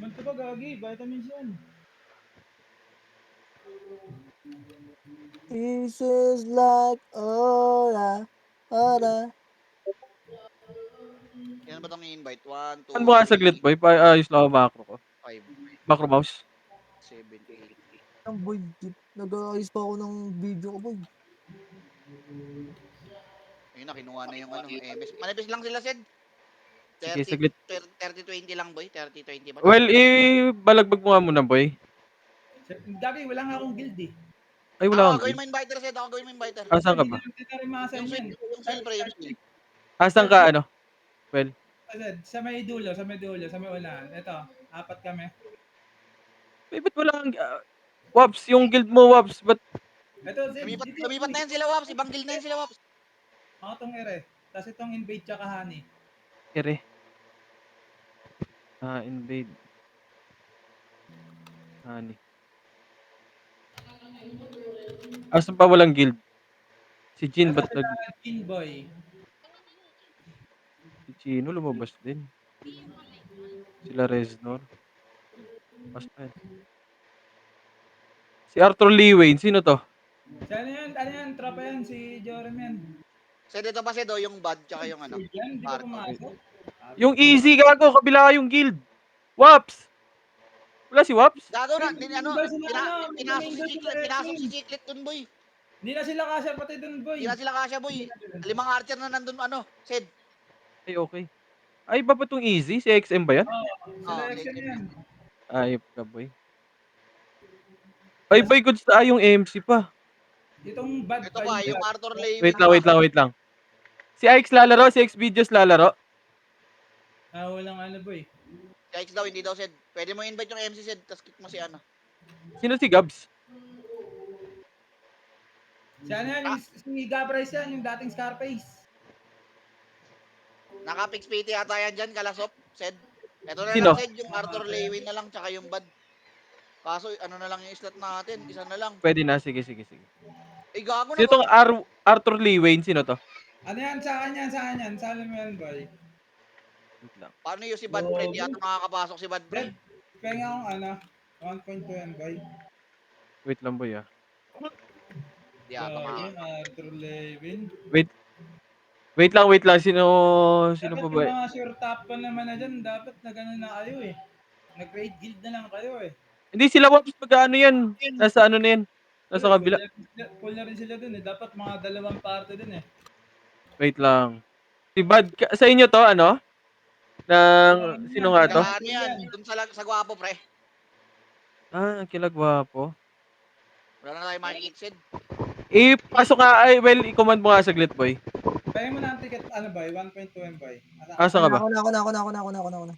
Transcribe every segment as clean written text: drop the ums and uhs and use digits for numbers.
Manto ba gagi? Vitamins yan. This is like aura, aura. Yan ba itong invite? 1, Saan mo 2, nga saglit 3, boy? Paayos lang ako macro ko. 5, Macro mouse. 7, 8. Ang boy, nag-aayos pa ako ng video ko, boy. Ayun na, kinuha na yung ano, MS. Manipis lang sila, Sid. Sige, 30, saglit. 30-20 lang, boy. 30-20 ba? Well, balagbag mo nga muna boy. Gagi, wala nga akong guild eh. Ay, Ako, wala kang gawin guild. mo inviter, Sid. Ako gawin mo inviter. Asan ka Hindi ba? na rin ma-assign yan. Yung swill, pre, yung swill. Asan ka ano? Well, Sa may dulo, sa may dulo, sa may unahan. Ito, apat kami. ba't wala kang... Waps, yung guild mo, Waps. Ba't Ito, Zed, dito. Lumipat na yan sila, Waps. Ibang guild na yan sila, Waps. Ako tong ere. Tapos itong invade tsaka honey. ere? Invade. Honey. Asan pa walang guild? Si Jin, ba't Sila King Boy. Si Chino lumabas din. Sila Reznor. Basta yan. Si Arthur Lee Wayne, sino to? Si ano yan, tropa yan, si Joram yan. Sid, ito pa, Sid, yung bad, tsaka yung ano. Yan, hindi pa Parto. pumasok. Yung easy gago, kabila yung guild. Waps! Wala si Waps? Gago na, Main goal sila pinasok si wrestling. Chiclet dun, boy. Hindi na sila kasya pati dun, boy. Hindi na sila kasya, boy. 5 archer na nandun, ano, Sid. Ay, okay. Ay, ba itong easy? Si XM ba yan? Sila Oo, action yan. Ayop ka, boy. Ay, boy, goods na yung MC pa. Itong bad Ito pa, yung bad. Arthur Lewin Wait lang. Si Ix lalaro, si X videos lalaro. Walang ano, boy. Si X daw, hindi daw, Sid. Pwede mo invite yung MC, Sid, tapos kick mo si ano. Sino si Gabs? Si ano yan, si Gabrais yan, yung dating Scarface. Naka-fix PT ata yan dyan, kalasop, Sid. Ito na Sino? lang, Sid, yung Arthur Lewin na lang, tsaka yung bad. Kaso, ano na lang yung slot natin, isa na lang. Pwede na, sige. Eh, gago na Sino ko. tong Arthur Lee Wayne? Sino to? Ano yan, sa kanya, sa alam mo yan, boy. Wait lang. Paano yung si Bad Pre? Di ata makakapasok si Bad Pre. Zed, penga akong ano, 1.2 yan, boy. Wait lang, boy, ah. Di ata Yung makakapasok. Arthur Levin. Wait lang. Sino Dapat pa yung ba? mga sure top pa naman na dyan, dapat na gano'n na kayo eh. Nag-raid guild na lang kayo eh. Hindi sila Waps pag ano yan. Nasa ano na yan. Nasa kabila. Full na rin sila dun eh. Dapat mga dalawang parte dun eh. Wait lang. Si Bad, sa inyo to, ano? Sino nga to? Tsaka ano yan, dun sa Gwapo Pre. Kila Gwapo. Wala na tayo makikiksid. Pasok nga, i-command mo nga saglit, boy. Kaya mo na ang ticket, ano boy? 1.2 M boy. Asa ka ba? Ako na.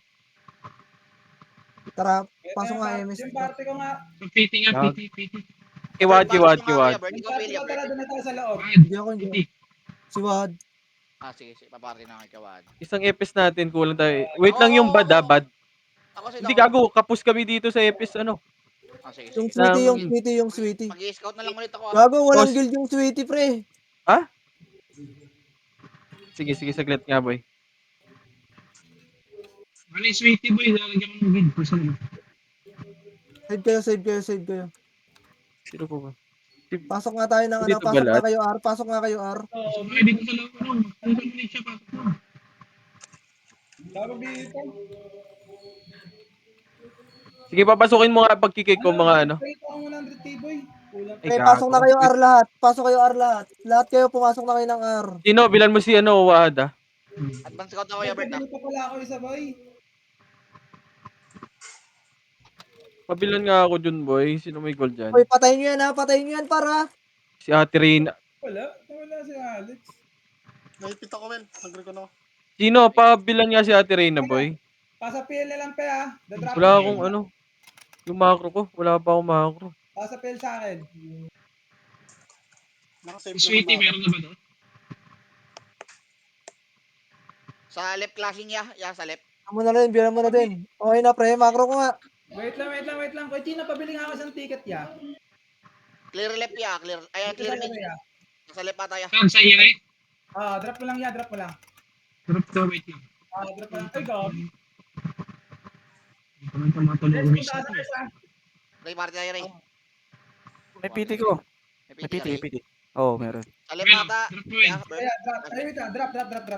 Tara, pasok nga MS. Yung party ko nga. PT nga, Lag. PT. Kiwad. Bert, Yung ikaw, party Pelia, ko tara Bert. doon na tayo sa loob. Hindi. Si Wad. Sige, paparty na kay Kawad. Isang epis natin, kulang tayo. Wait lang yung bad, bad. Ako si Hindi gago, kapus kami dito sa epis, ano. Sige. Yung sweetie. Mag-i-scout na lang ulit ako. Gago, walang Boss. guild yung sweetie, pre. Ha? Sige, saglit nga, boy. Ano yung sweetie boy? Lalagyan ko ng guild. Person. Save kayo. Sino po ba? Pasok nga tayo ng ano, Dito ba lahat? pasok nga kayo R. Okay, dito sa loob. Kung kami siya pasok mo. Tapos dito. Sige, papasukin mo nga pagkikik ko mga ano. Ito ang 100k boy. Kulang. Ay, Pre, gago. pasok na kayo R lahat. Lahat kayo pumasok na kayo ng R. Sino, bilan mo si ano, Wahad, ah. Advance scout ako, Bert. Dito pala ako isa boy. Pabilan nga ako dun, boy. Sino may gold dyan? Hoy, patayin nyo yan para. Si Ate Reyna. Wala si Alex. Naipit ako, men. Nag-recon ako. Sino? Pabilan nga si Ate Reyna, boy. Pasa PL na lang pe ah. The-drop Wala na akong lang. ano. Yung macro ko. Wala pa akong macro. Pasa PL sa akin. Nakasave Sweetie, naman meron na ba doon? Sa left clashing ya, sa left. Bilang mo na din. Okay na, pre. Macro ko nga. Wait lang. Kuya Chino, pabili nga ako isang ticket ya. Clear left ya, clear. Ay, clear mid. Sa left ata ya. Saan? Sa ire? Drop mo lang ya, drop mo lang. Drop to, wait lang. Drop mo lang. Ay, God. Parang tumatulong Let's miss punta na sa to eh. isa. Ray, party tayo, Ray. May PT ko. May May PT PT, ka, may Ray. PT. Oo, meron. Sa left Well, ata. drop mo yun. Yeah, Bert. Kaya, drop. Ay, wait,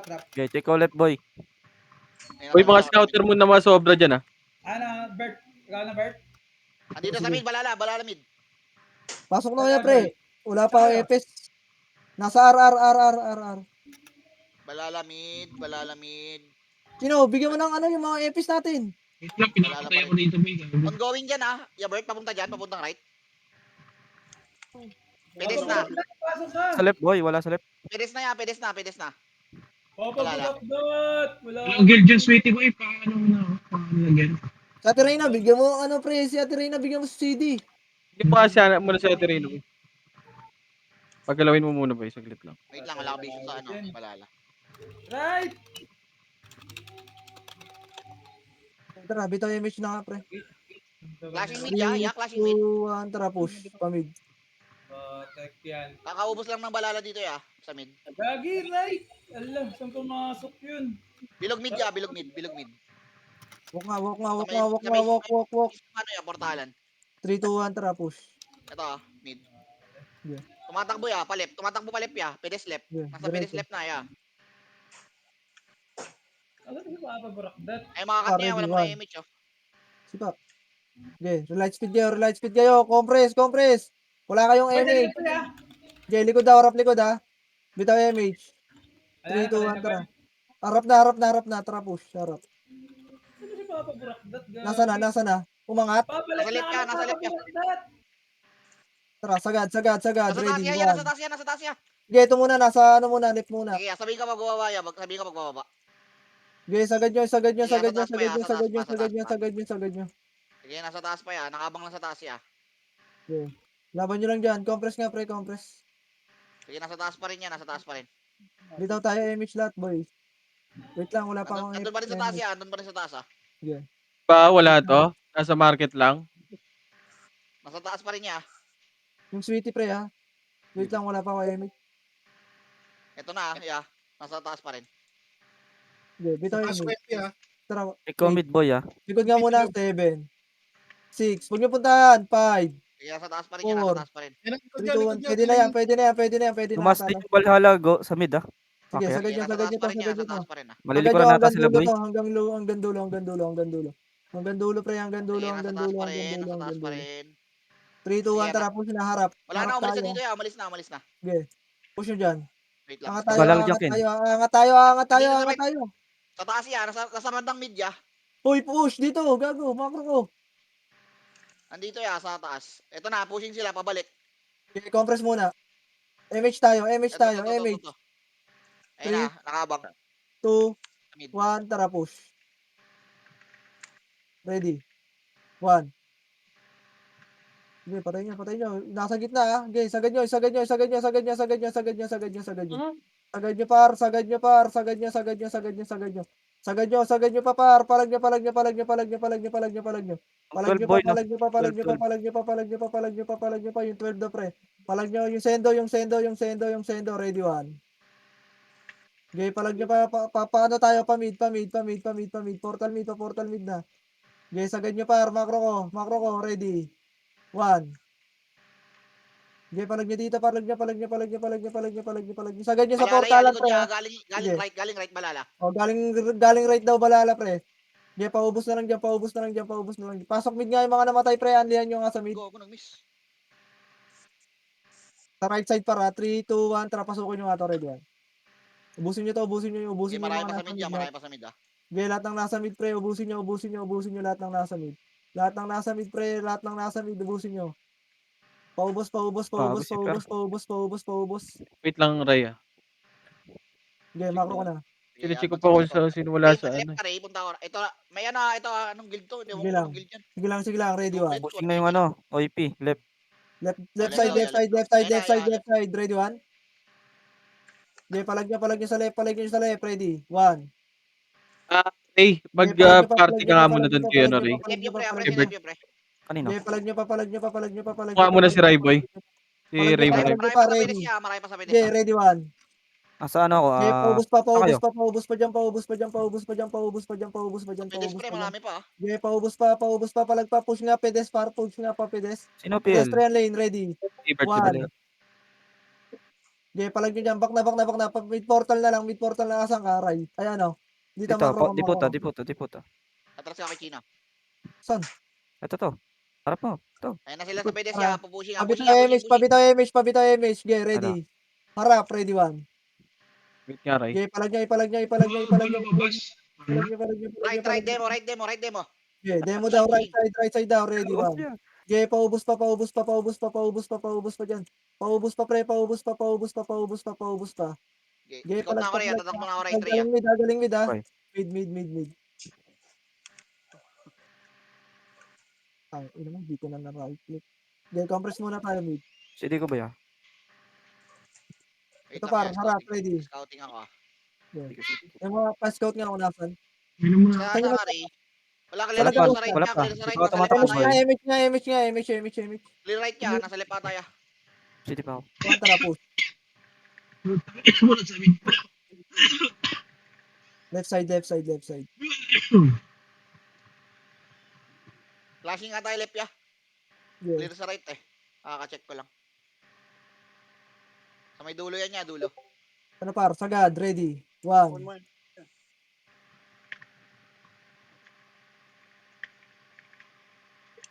drop. Okay, check ko left, boy. Ayun, Uy, nasa mga left. scouter mo na mga sobra dyan, ah. Ano, Bert? Ikaw na, Bert? Andito sa Sige. mid, balala mid. Pasok na kayo, pre. Wala pa ako Tayo. EPS. Nasa R. Balala mid. Sino, bigyan mo ng ano yung mga EPS natin. Wait lang, Balala pinapatay pa ako rin. dito, boy. Gago. Ongoing dyan ah. Yeah, Bert, papunta dyan, papuntang right. Pedes Pasok na. Pasok ka. Sa left, boy. Wala sa left. Pedes na yan, pedes na. Papagulak dot. Wala. Walang guild dyan, sweetie boy. Paano mo na ako? Paano lagyan? Si Ate Reyna, bigyan mo ano, pre. Si Ate Reyna, bigyan mo sa CD. Hindi pa siya muna sa terreno, boy. Paggalawin mo muna, boy. Saglit lang. Wait lang, wala akong vision sa ano, balala. Right. Tara, bitaw yung image na nga, pre. Clashing mid, yeah, clashing mid. 3, 2, 1, tara, push. Pamid. Tek yan. Kakaubos lang ng balala dito ya, sa mid. Gagi, right. Alam, saan pumasok yun? Bilog mid ya, bilog mid. Walk nga. Sa may- Walk. Ano ya, portalan. 3, 2, 1, tara, push. Ito ah, mid. Yeah. Tumatakbo ya, tumatakbo palep ya, pedes left. Yeah, Nasa pedes diretso. left na ya. Ano ba papagulak dot? Ay mga kat niya, ready, walang one. mga image oh. Sipak. Okay, relight speed kayo. Compress. Wala kayong Pwede MH. dito ya. Okay, likod daw, harap likod ha. Bitaw yung MH. 3, 2, 1, tara. Harap na. Tara, push. Harap. Ano si papagulak dot? Nasa na? Umangat. Babalik Nasa left na ka, nasa left ka. papagulak dot. Tara, sagad. Ready, Nasa one. taas ya. Okay, ito muna. Nasa ano muna, left muna. Sige, sabihin ka magbababa ya, sabihin ka magbababa. Okay, sagad nyo. Sa taas pa yan, sa Sagad nyo. Sige, nasa taas pa ya, nakabang lang sa taas ya. Okay. Laban nyo lang dyan. Compress nga, pre. Compress. Sige, nasa taas pa rin yan, nasa taas pa rin. Bitaw tayo MH lahat, boys. Wait lang, wala pa akong Andun pa rin sa taas ya, andun pa rin sa taas ah. Pa, wala to. Nasa market lang. Nasa taas pa rin ya. Yung sweetie, pre, ha. Wait lang, wala pa akong MH. Ito na ya, nasa taas pa rin. Okay, bitaw yung Pasok MH. FP ah. Tara, Check ko mid, boy, ah. likod nga muna, 7. 6. Huwag nyo puntahan, 5. Sige, nasa taas pa rin yan, nasa taas pa rin. 3, 2, 1. Pwede na yan. Pwede na. Tumastig yung Valhalla, go sa mid, ah. Sige, Okay. sagad Sige, nyo, nasa taas pa rin yan, nasa sagad taas nyo. pa rin ah. Malilikuran nata sila, boy. Hanggang dulo. Hanggang dulo, pre, hanggang dulo. Sige, nasa taas pa rin, nasa taas pa rin. 3, 2, 1, Sige, tara, push na, harap. Wala na, Harap umalis na tayo. dito ya, umalis na. Sige, push nyo dyan. Wait lang. Angat tayo, Balal angat Jakin. tayo. Dito sa mid. Sa taas ya, nasa bandang mid ya. Uy, push, dito, gago, makro ko. Andito ya, sa taas. Ito na, pushing sila, pabalik. Okay, compress muna. MH tayo, Ito. Ayun na, nakabang. 2, Mid. 1, tara, push. Ready. 1. Okay, patay nyo. Nasa gitna, ha. Okay, sagad nyo. Sagad nyo, par. Sagad nyo, par. Palag nyo. Palag nyo pa. Yung 12 na, pre. Palag nyo, yung sendo. Ready, 1. Okay, palag nyo pa. Paano tayo? Pamid. Portal mid na. Okay, sagad nyo, par. Makro ko. Ready. 1. Okay, palag nyo dito. Sagad nyo sa Balala portalan, yan, likod pre, niya, ha. galing right, balala. O, galing right daw, balala, pre. Okay, paubos na lang dyan. Pasok mid nga yung mga namatay, pre. Andihan nyo nga sa mid. Go, ako nag-miss. Sa right side, para. 3, 2, 1. Tara, pasukin nyo nga to, ready, 1. Ubusin nyo yung Okay, mga marami pa nasa sa mid mid. yan, marami pa sa mid ah. Okay, lahat ng nasa mid, pre. Ubusin nyo lahat ng nasa mid. Lahat ng nasa mid, pre. Ubusin nyo. Paubos. Wait lang, Ray, ah. Okay, makro ko na. Sinicheck ko pa kung sino wala sa ano. Left ka rin, punta ko. Ito, may anong guild to? Hindi mo Sige ko lang. anong guild yan. Sige lang, ready, 1. Pushing na yung ano, OIP, left. Left side, ready, 1. Okay, palag nyo sa left, ready, 1. Ray, mag-party ka nga muna doon kayo, no, Ray. Left yung pre, Okay, Bert. left yung pre. Kanino? Okay, palag nyo pa. Mukha muna si Ray Boy. Si Palag Ray nyo Boy. pa. Marami pa sa pedes Ready. siya, marami pa sa pedes Okay, ah. ready, 1. Sa ano ako, Okay, paubos pa, saan kayo? paubos pa, paubos pa dyan, paubos pa dyan, paubos pa dyan, paubos pa dyan, paubos pa dyan, Pedes paubos pre, pa dyan. marami pa. Okay, paubos pa, palag pa, push nga, pedes, push nga pa, pedes. Sino PL? Pedestrian lane, ready. Ibert si One. Baleo. Okay, palag nyo dyan, back na, mid portal na lang, asan ka, Ray? Ayan o. Dito, Dito, makro, di puta, makro. di puta. Atras ka kay Chino. Saan? Ito to. Harap mo. Ito. Ayun na sila sa pedes Tara. ya. Pupushing Pabitaw image, pabitaw image, pabitaw image. Okay, ready. Harap, ready one. Wait nga, Ray. Okay, palag nyo, ipalag nyo, ipalag nyo, ipalag nyo, Lumabas. ipalag nyo, ipalag nyo, ipalag nyo, Right ipalag nyo. demo. Okay, demo daw, right side daw, ready one. Okay, paubos pa dyan. Paubos pa, pre, paubos pa. Okay, Okay, scout na ako rin. palag Tatakbo na ako right tray. galing mid ah. Okay. Mid. Ina mo, di ko na right click. Okay, compress muna tayo mid. CD ko ba yan? Wait Ito lang par, yan. harap, ready. Scouting ako ah. Yung mga pa-scout nga kung nasan. Yun mo na. Sa Sakari. Wala ka Wala clear ka, dito sa right wala niya. pa. Clear sa Di right. ko Nasa automatic lipa boy. tayo. image. Clear right niya. Nasa lipa tayo. CD pa ako. Kuhan tara, push. Wala sa amin. Left side. Flashing nga tayo left ya. Yeah. Clear sa right eh. Kaka-check ko lang. Sa may dulo yan niya. Dulo. Ano par, sagad, ready. One One. more.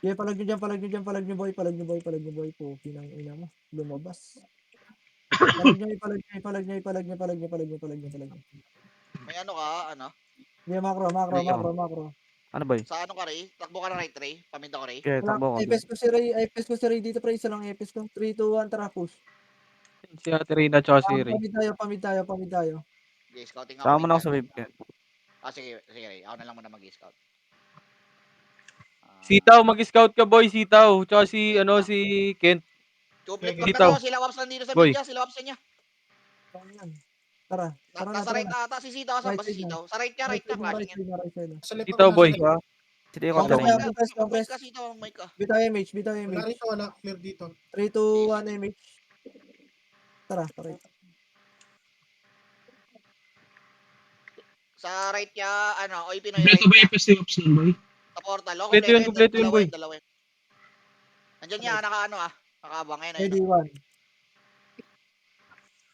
Yeah, palag nyo dyan, boy. Puki ng ina mo. Lumabas. Palag nyo. May ano ka. Ano? Yeah, macro. Ano ba yun? Sa ano ka rin? Takbo ka na right tray. Paminta ko rin. Okay, Wala, takbo ko. ipes ko si Ray dito, pre. Isa lang ipes ko. 3, 2, 1, tara, push. Si Ate Reyna tsaka si Ray. Pamid tayo. Okay, scouting ako. Sama mo Wait na ako lang. sa wave. Ken. Sige. Ako na lang muna mag-scout. Sitaw, mag-scout ka, boy. Sitaw. Tsaka si, si Kent. Duplet Sige. wag na Sitaw. to. Sila Waps nandito sa Boy. media. Sila Waps niya. Tara. Nasa right ata. Si Sitaw. Saan ba si Right side na. Sitaw? Sa right niya. Right niya. Flashing yan. Right side na. Nasa left Sitaw, ako, boy. nasa left. CD ko Compress drone. na, compress. Mic ka Sitaw. Mic ka. Bitaw image. Wala rito, wala. Clear dito. 3, 2, 1, image. Tara. Sa right niya. Ano. Oy, Pinoy right Beto ba niya. yung festival ops nun, boy? Sa portal. O, Kompleto yun, dalawa boy. yun. Nandiyan niya. Naka-ano ah. Nakaabang. Ayun. Ready, 1.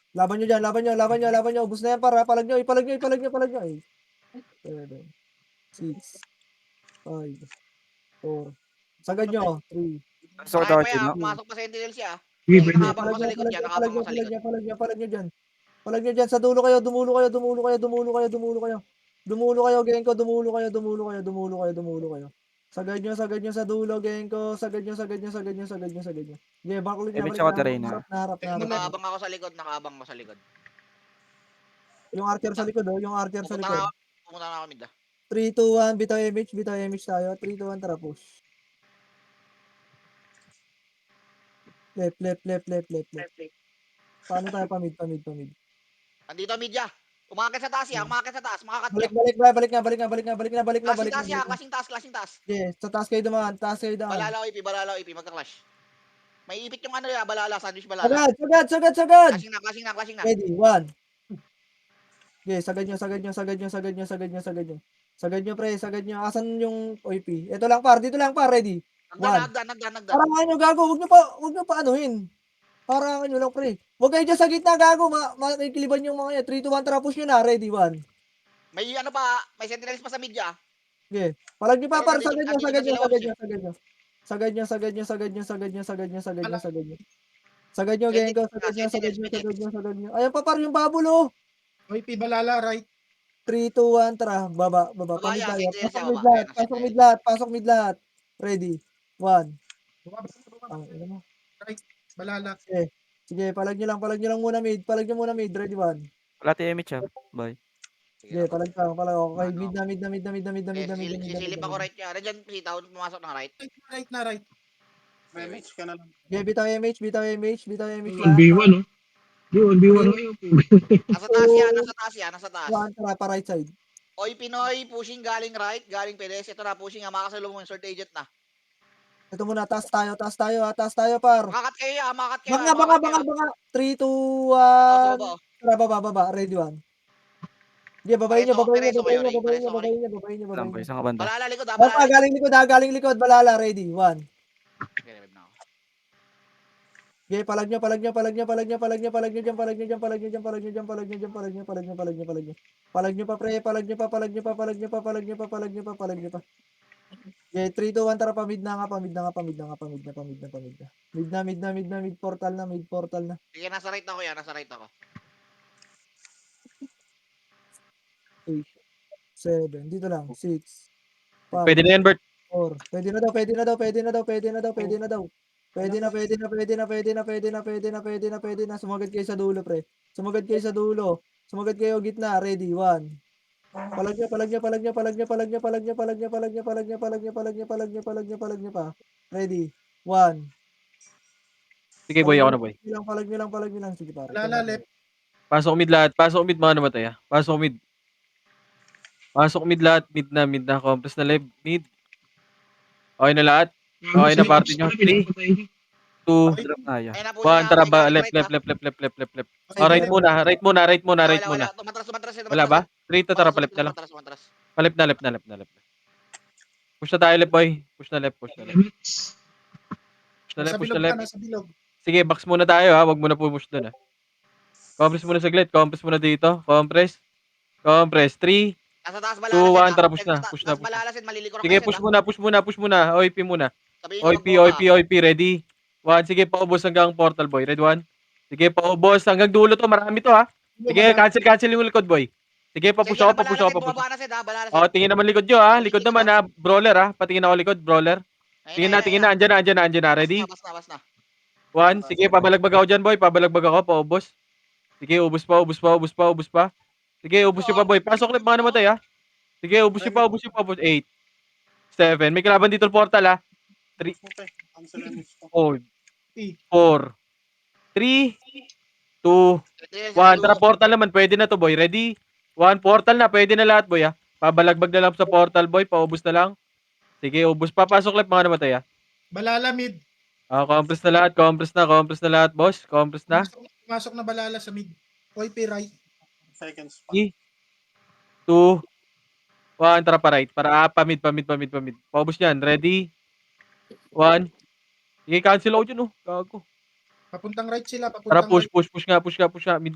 Laban nyo. Ubus na yan, para. Ipalag nyo. 7, 6, 5, 4. Sagad nyo. 3. Sword Kaya pa art yan. yun, no? Pumasok pa sa Sentinel siya. Sige, Ay, pwede. nakaabang ako sa likod niya. Nakaabang ako sa likod. Palag nyo dyan. Sa dulo kayo. Dumulo kayo. Genko. Dumulo kayo. Sagad nyo sa dulo, Genko. Sagad nyo. Yeah, backlog niya. Image ako, Terena. Naharap. Nakaabang ako sa likod. Yung archer sa likod, Pumunta na ako mid ah. 3, 2, 1. Bitaw image tayo. 3, 2, 1. Tara, push. Left. Paano tayo pamid? Andito media. Umakit sa taas yan. Makakat niya. Balik na. Klasing taas. Yeah, sa taas kayo dumaan. Balala OP. Magka-clash. May ipit yung ano ya. Balala. Sandwich balala. Sagad. Clashing na. Ready, 1. Okay, sagad nyo. Sagad nyo. Asan yung OP? Ito lang par, dito lang par, ready. Nagdan. Parangan nyo, gago. Huwag nyo pa anuhin. Parangan nyo lang, pre. Huwag kayo dyan sa gitna, gago. Makikiliban yung mga yan. 3, 2, 1, tara, push nyo na. Ready, 1. May ano pa. May sentinels pa sa media. Okay. Palag nyo pa, Pero par. nandito sila Sagad nyo, Genko. Sagad nyo. Ayan pa, par, yung babul, oh. Oy, Balala, right. 3, 2, 1, tara. Baba. Baba Pamid yan, tayo. sentinel siya, baba. Pasok mid lahat. Ready. 1. Bumaba. Ang ina mo. Balala. Sige, palag nyo lang muna mid. Ready, 1. Wala tayo image ah. Bye. Sige, palag. Okay, mid na. Sisilip ako right niya. Nandiyan Sitaw. Pumasok ng right. Right. May match ka na lang. Okay, bitaw image Yung B1, no? B1 kayo. Nasa taas. 1, tara, pa right side. Oy, Pinoy, pushing galing right, galing pedes. Ito na, pushing nga, makakasalubong mo yung sword agent na. Ito muna, taas tayo, par. Makakat kayo. Banga. 3, 2, Ito, sa 1. baba, oh. Tara, baba. Ready, 1. Sige, babayin nyo, Pareso, babayin nyo, pareso babayin kayo, nyo, Ray. babayin nyo, Pareso ka, Ray. babayin nyo, babayin nyo, Lang, babayin boy. nyo. Saan ka banda? Balala likod, Opa, galing likod, balala, ready, 1. Okay, revive na ako. Okay, palag nyo dyan. Palag nyo pa, pre. Palag nyo pa. Okay, 3, 2, 1, tara, mid na. Mid portal na. Sige, nasa right ako yan. Nasa right ako. 8, 7, dito lang, 6, 5, Pwede na yan, Bert. 4. Pwede na daw. Pwede na. Sumagad kayo sa dulo, pre. Sumagad kayo gitna. Ready, 1. Palag nyo pa. Ready, 1. Sige, boy. Ako na, boy. Palag nyo lang. Sige, pare. Balala left. Pasok mid lahat. Pasok mid, mga namatay, ah. Pasok mid lahat. Mid na. Compress na left. Mid. Okay na lahat. Okay na, party nyo. 3, 2, Okay. Naya. Ayun na, push 1. na. Tara Okay, ba? galing Left. right, ha? Okay, Right left. muna. Right Wala. muna. Tumatras. Wala ba? 3 to, tara, palip na lang. Tumatras. Palip na. Push na tayo, left, boy. Push na left. Nasa bilog. Sige, box muna tayo, ha. Wag muna push doon, ha. Compress muna saglit. Compress muna dito. Compress. 3, Nasa taas 2, balala, Sed, 1. ha? Tara, push na. Taas balala, Sed. Maliliko na Sige, kayo, Sed, ha? push muna. OIP muna. Sabihin nyo mag-bomba. OIP. Ready? 1. Sige, paubos hanggang portal, boy. Ready, 1. Sige, paubos hanggang dulo to. Marami to, ha. Sige, cancel yung likod, boy. Sige, papush ako. Balala, Sed. Bumaba na, Sed, ha? Balala, Sed. Tingin naman likod nyo, ha. May Likod likod, naman, ha. Brawler, ha. Patingin ako likod, brawler. Ayun Tingin na. Andyan na. Ready? Bas na. 1. Sige, pabalagbag ako dyan, boy. Paubos. Sige, ubos pa. Sige, ubos nyo pa, boy. Pasok ulit, mga namatay, ha. Sige, ubos nyo pa. 8, 7. May kalaban dito portal, ha. 3, Okay. Cancel yung miss ko. 4, 3, 2, 1. Tara, portal naman. Pwede na to, boy. Ready? 1. Portal na. Pwede na lahat, boy, ha. Pabalagbag na lang sa portal, boy. Paubos na lang. Sige, ubos pa. Pasok ulit, mga namatay, ha. Balala mid. Compress na lahat, boss. Compress na. Pumasok na balala sa mid. OP right. Seconds pa. 3, 2, 1. Tara pa right. Para pamid. Paubos yan. Ready? 1. Sige, cancel ako dyan, oh. Gago. Papuntang right sila. Tara, Papuntang right. push nga. Mid.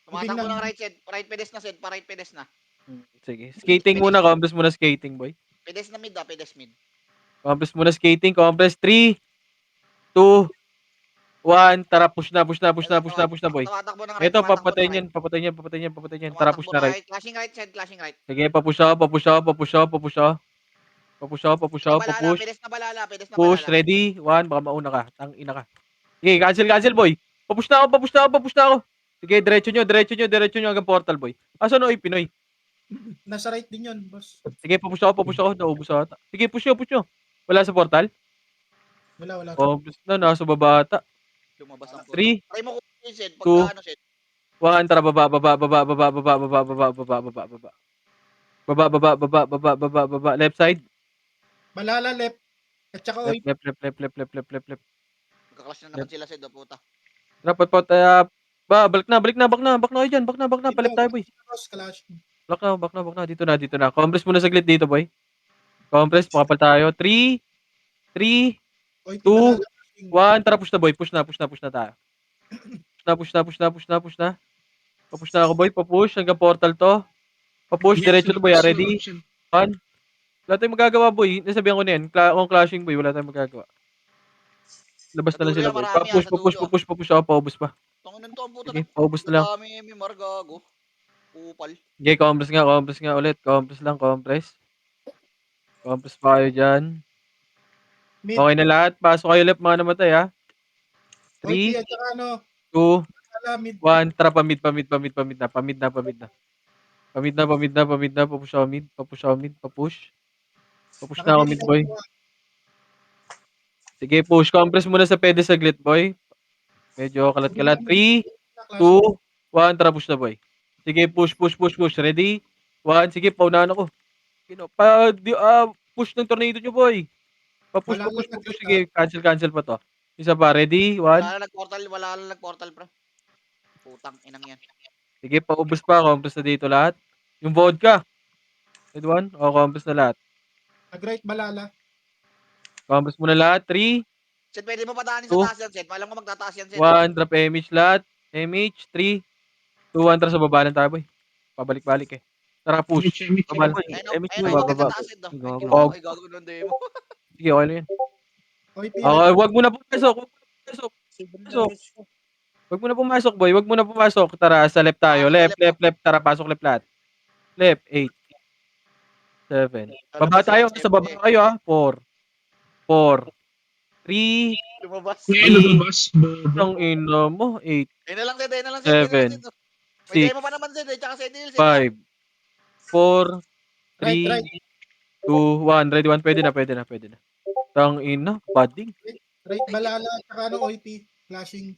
Tumatakbo ng right, Sed. Right pedes na, Sed. Pa-right pedes na. Sige. Skating muna. Compress muna skating, boy. Pedes na mid, ha? Pedes mid. Compress muna skating. Compress. 3, 2, 1. Tara, push na, boy. Tumatakbo ng right. Ito, papatayin yan. Tara, push Tumatakbo na ng right. right. Clashing right, Sed. Clashing right. Sige, papush ako. Papush. Pedes na balala. Push. Ready? 1. Baka mauna ka. Tangina ka. Sige, cancel, boy. Papush na ako. Sige, diretso nyo hanggang portal, boy. Asan o, Pinoy? Nasa right din yun, boss. Sige, papush ako. Naubos ako. Sige, push nyo. Wala sa portal? Wala. Push na, nasa baba ata. Lumabas ang 3, Try mo kung Sed. 2, Pagka ano, Sed. 1. Tara, baba. Baba. Left side. Balala left. At saka OP. Left. Magkaklash na naman sila, Sed. O puta. Dapat balik na kayo dyan. Palit tayo, boy. Boss, clash. Back na. Dito na. Compress muna saglit dito, boy. Compress, pakapal tayo. 3, 2, OP balala. 1. Tara, push na, boy. Push na tayo. Push na. Papush na ako, boy. Papush hanggang portal to. Papush, diretso to, boy. Ready? 1. Wala tayong magagawa, boy. Nasabihan ko na yan. Kung clashing, boy, wala tayong magagawa. Labas Sa na lang dulo sila, yan, boy. marami, Papush sa dulo, ako. Paubos pa. Tanginan to ang puta Sige, na. paubos na lang. Dami MMR, gago. Upal. Okay, compress nga ulit. Compress pa kayo dyan. Mid. Okay na lahat. Pasok kayo left, mga namatay, ha. OP 3, at saka 2, balala mid. 1. Tara, pamid na. Pamid na. Papush ako mid. Papush na ako mid, boy. Sige, push. Compress muna sa pede saglit, boy. Medyo kalat-kalat. 3, 2, 1. Tara, push na, boy. Sige, push. Ready? 1. Sige, paunahan ako. Push ng tornado nyo, boy. Papush. Sige, cancel pa to. Isa pa. Ready? 1. Wala lang nag-portal, pre. Putang inang yan. Sige, paubos pa. Compress na dito lahat. Yung vodka. Red 1. O, compress na lahat. Nag-right balala. Compress mo na lahat. 3, Sed, pwede mo padaanin sa 2, taas yan, Sed. Alam ko magtataas yan, Sed. 1. Drop MH lahat. MH. 3, 2, 1. Tara sa baba lang tayo, boy. Pabalik-balik eh. Tara, push. Mitch. Baba lang. Boy, Ayun, boy. umakit Baba. sa taas, Sed. Ay, Gago. gago. Ay, gago ng demo. Sige, okay lang yan. OIP Okay, right. wag mo na pumasok. Wag mo na pumasok. Wag mo na pumasok, boy. Wag mo na pumasok. Tara, sa left tayo. Sa Left, left, left, left. Tara, pasok left lahat. Left, 8, 7. Baba Lalabas tayo. yan, Sa baba siyempre. kayo, 4, 4, 3, Lumabas. Ngayon lumabas. Bobo. ang ina mo, 8, Ayun na lang, Sed. Ayun na lang, Sed. Ayun na lang, 7, Sed. May 6, demo pa naman, Sed. Tsaka Sed, Sed. 5, 4, Right, 3, right. 2, 1. Ready, 1. Pwede na, pwede na, pwede na. Tang ina, padding. Right balala. Tsaka ano, OIP. Flashing.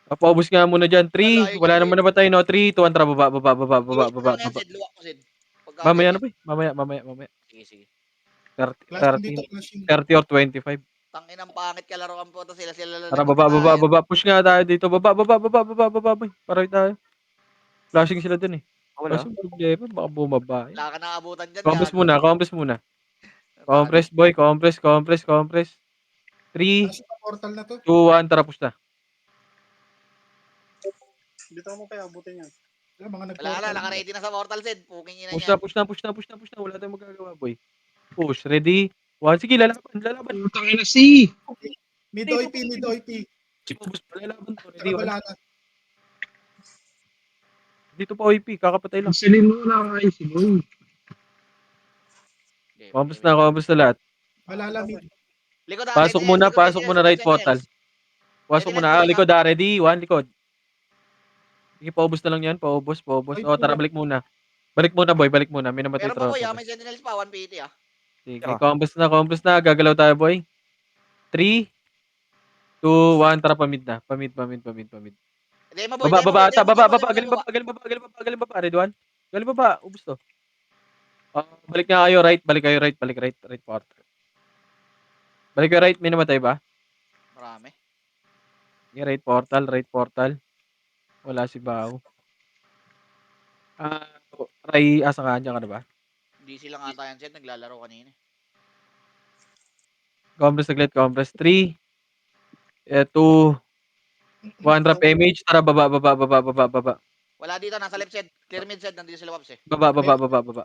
Paubos nga muna dyan. 3, Layo wala kasi. naman na ba tayo, no? 3, 2, 1. Tara, baba, baba, baba, baba, Luwak mo baba, lang yan, baba. Sed. Luwak mo, Sed. Pagka Mamaya na, ganyan. boy. Mamaya. Sige, sige. 30, Flashing dito. 30, Flashing. 30 or 25. Tangin ang pangit kalaroan po to sila lang Tara, baba, baba, nagpapatayan. baba. Push nga tayo dito. Baba, boy. Paray tayo. Flashing sila dun eh. Wala. Kaso problema, baka bumaba eh. Wala ka naabutan dyan, Compress gago. muna, compress muna. Tago. Compress, boy. Compress. 3, Nasa portal na to. 2, 1. Tara, push na. Dito mo kaya abutin yan. Mga Wala nag-portal. na, naka-ready na sa portal, Sed. Puking ina Push niyan. na. Wala tayong magagawa, boy. Push. Ready? 1. Sige, lalaban. Putang ina si. Mid OIP. Mid OIP. Push pa, lalaban to. Tsaka Ready? 1. balala. Dito pa OIP, kakapatay lang. Isalin mo na kayo si Boy. Okay, Compress okay, na lahat. Balala mid. Likod ah, Pasok muna, right portal. Pasok Sentinels, muna. balik, Likod ready? 1, likod. Sige, paubos na lang yan. Paubos. Ay, O, tara, balik muna. Balik muna, boy. Balik muna. May namatay Meron pa boy, tropa. may sentinels pa, 180 ah. Sige, Ah. compress na. Gagalaw tayo, boy. 3, 2, 1. Tara, pamid na. Pamid. Demo boy, Baba. demo. Galing baba. Ready, 1. Galing baba. Ubus to. Balik nga kayo, right. Balik portal. Balik kayo, right. May namatay ba? Marami. Sige, right portal. Wala si Bao. Ray, asa ka? Andiyan ka na ba? Hindi sila nga tayo Sed, naglalaro kanina. Compress. 3, 2, 1. Drop image. Tara, baba. Wala dito, nasa left Sed. Clear mid Sed, nandito sila Waps eh. Baba.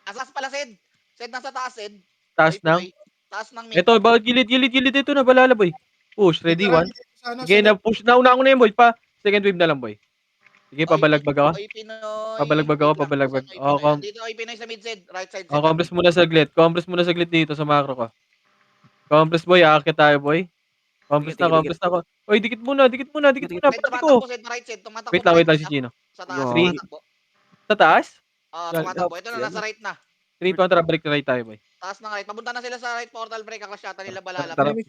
Asas pala Sed. Sed nasa taas Sed. Taas Ay, ng? boy. Taas ng mid. Ito, bakit gilid. Ito na, balala, boy. Push, ready, 1. Nagkarami dito sa ano, Sige, sa left. na-push. Nauna ko na yun, boy. Second wave na lang, boy. Sige, pabalagbag ako. Oy, Pinoy. Pabalagbaga ako, Wait lang, pabalagbaga. saan Oy, Pinoy? Dito, Oy, Pinoy sa mid Sed. Right side Sed. Compress muna saglit dito sa macro ko. Compress, boy. Aakit tayo, boy. Compress Sige, na ako. Oy, dikit muna. Sed, Pati ko. tumatakbo Sed, right Sed. Tumatakbo Wait lang si siya. Gino. Sa taas, Three. tumatakbo. Sa taas? Tumatakbo. Ito na, nasa right na. 3, 2, tara, balik na right tayo, boy. Taas ng right. Papunta na sila sa right portal break. Kaklas yata nila balala. Tara. Pemish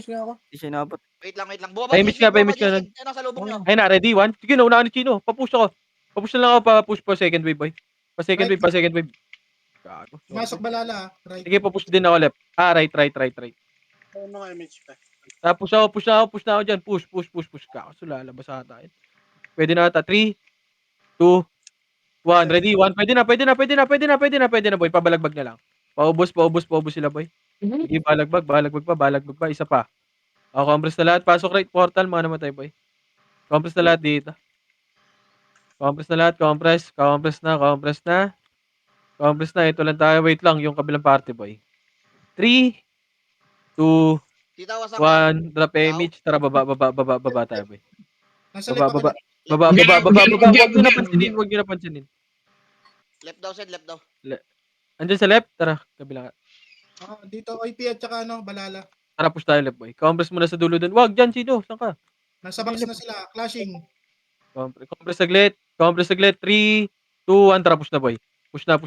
nga ako. Di siya inabot. Wait lang. Bumaba Pahimik dyan, ka, pahimik Sed. ka. Ano sa lubong nyo? Ayun na, ready, 1. Sige, nauna ni Chino. Papush ako. Papush na lang ako, pa-push pa second wave, boy. Pa second wave. Gago. Masok balala. Right. Sige, papush din ako left. Right. Ano mga image pa? Tapos push na ako dyan. Push. Kaso lalabas ata yun. Pwede na ata. 3, 2, 1. Ready? 1. Pwede na, boy. Pabalagbag na lang. Paubos sila, boy. Sige, balagbag pa. Isa pa. Compress na lahat. Pasok right portal. Mga namatay, boy. Compress na lahat dito. Compress na. Ito lang tayo. Wait lang. Yung kabilang party, boy. 3, 2, Tita, wasak ka. 1. Drop image. Tara, baba tayo, boy. Nasa left ako. Baba. Huwag nyo na pansinin. Left daw, Sed. Left daw. Andyan sa left. Tara, kabila. Dito OIP at saka ano, balala. Tara, push tayo left, boy. Compress muna sa dulo dun. Wag, dyan, Sino. Saan ka? Nasa box na sila. Clashing. Compress saglit. 3, 2, 1. Tara, push na, boy. Push na.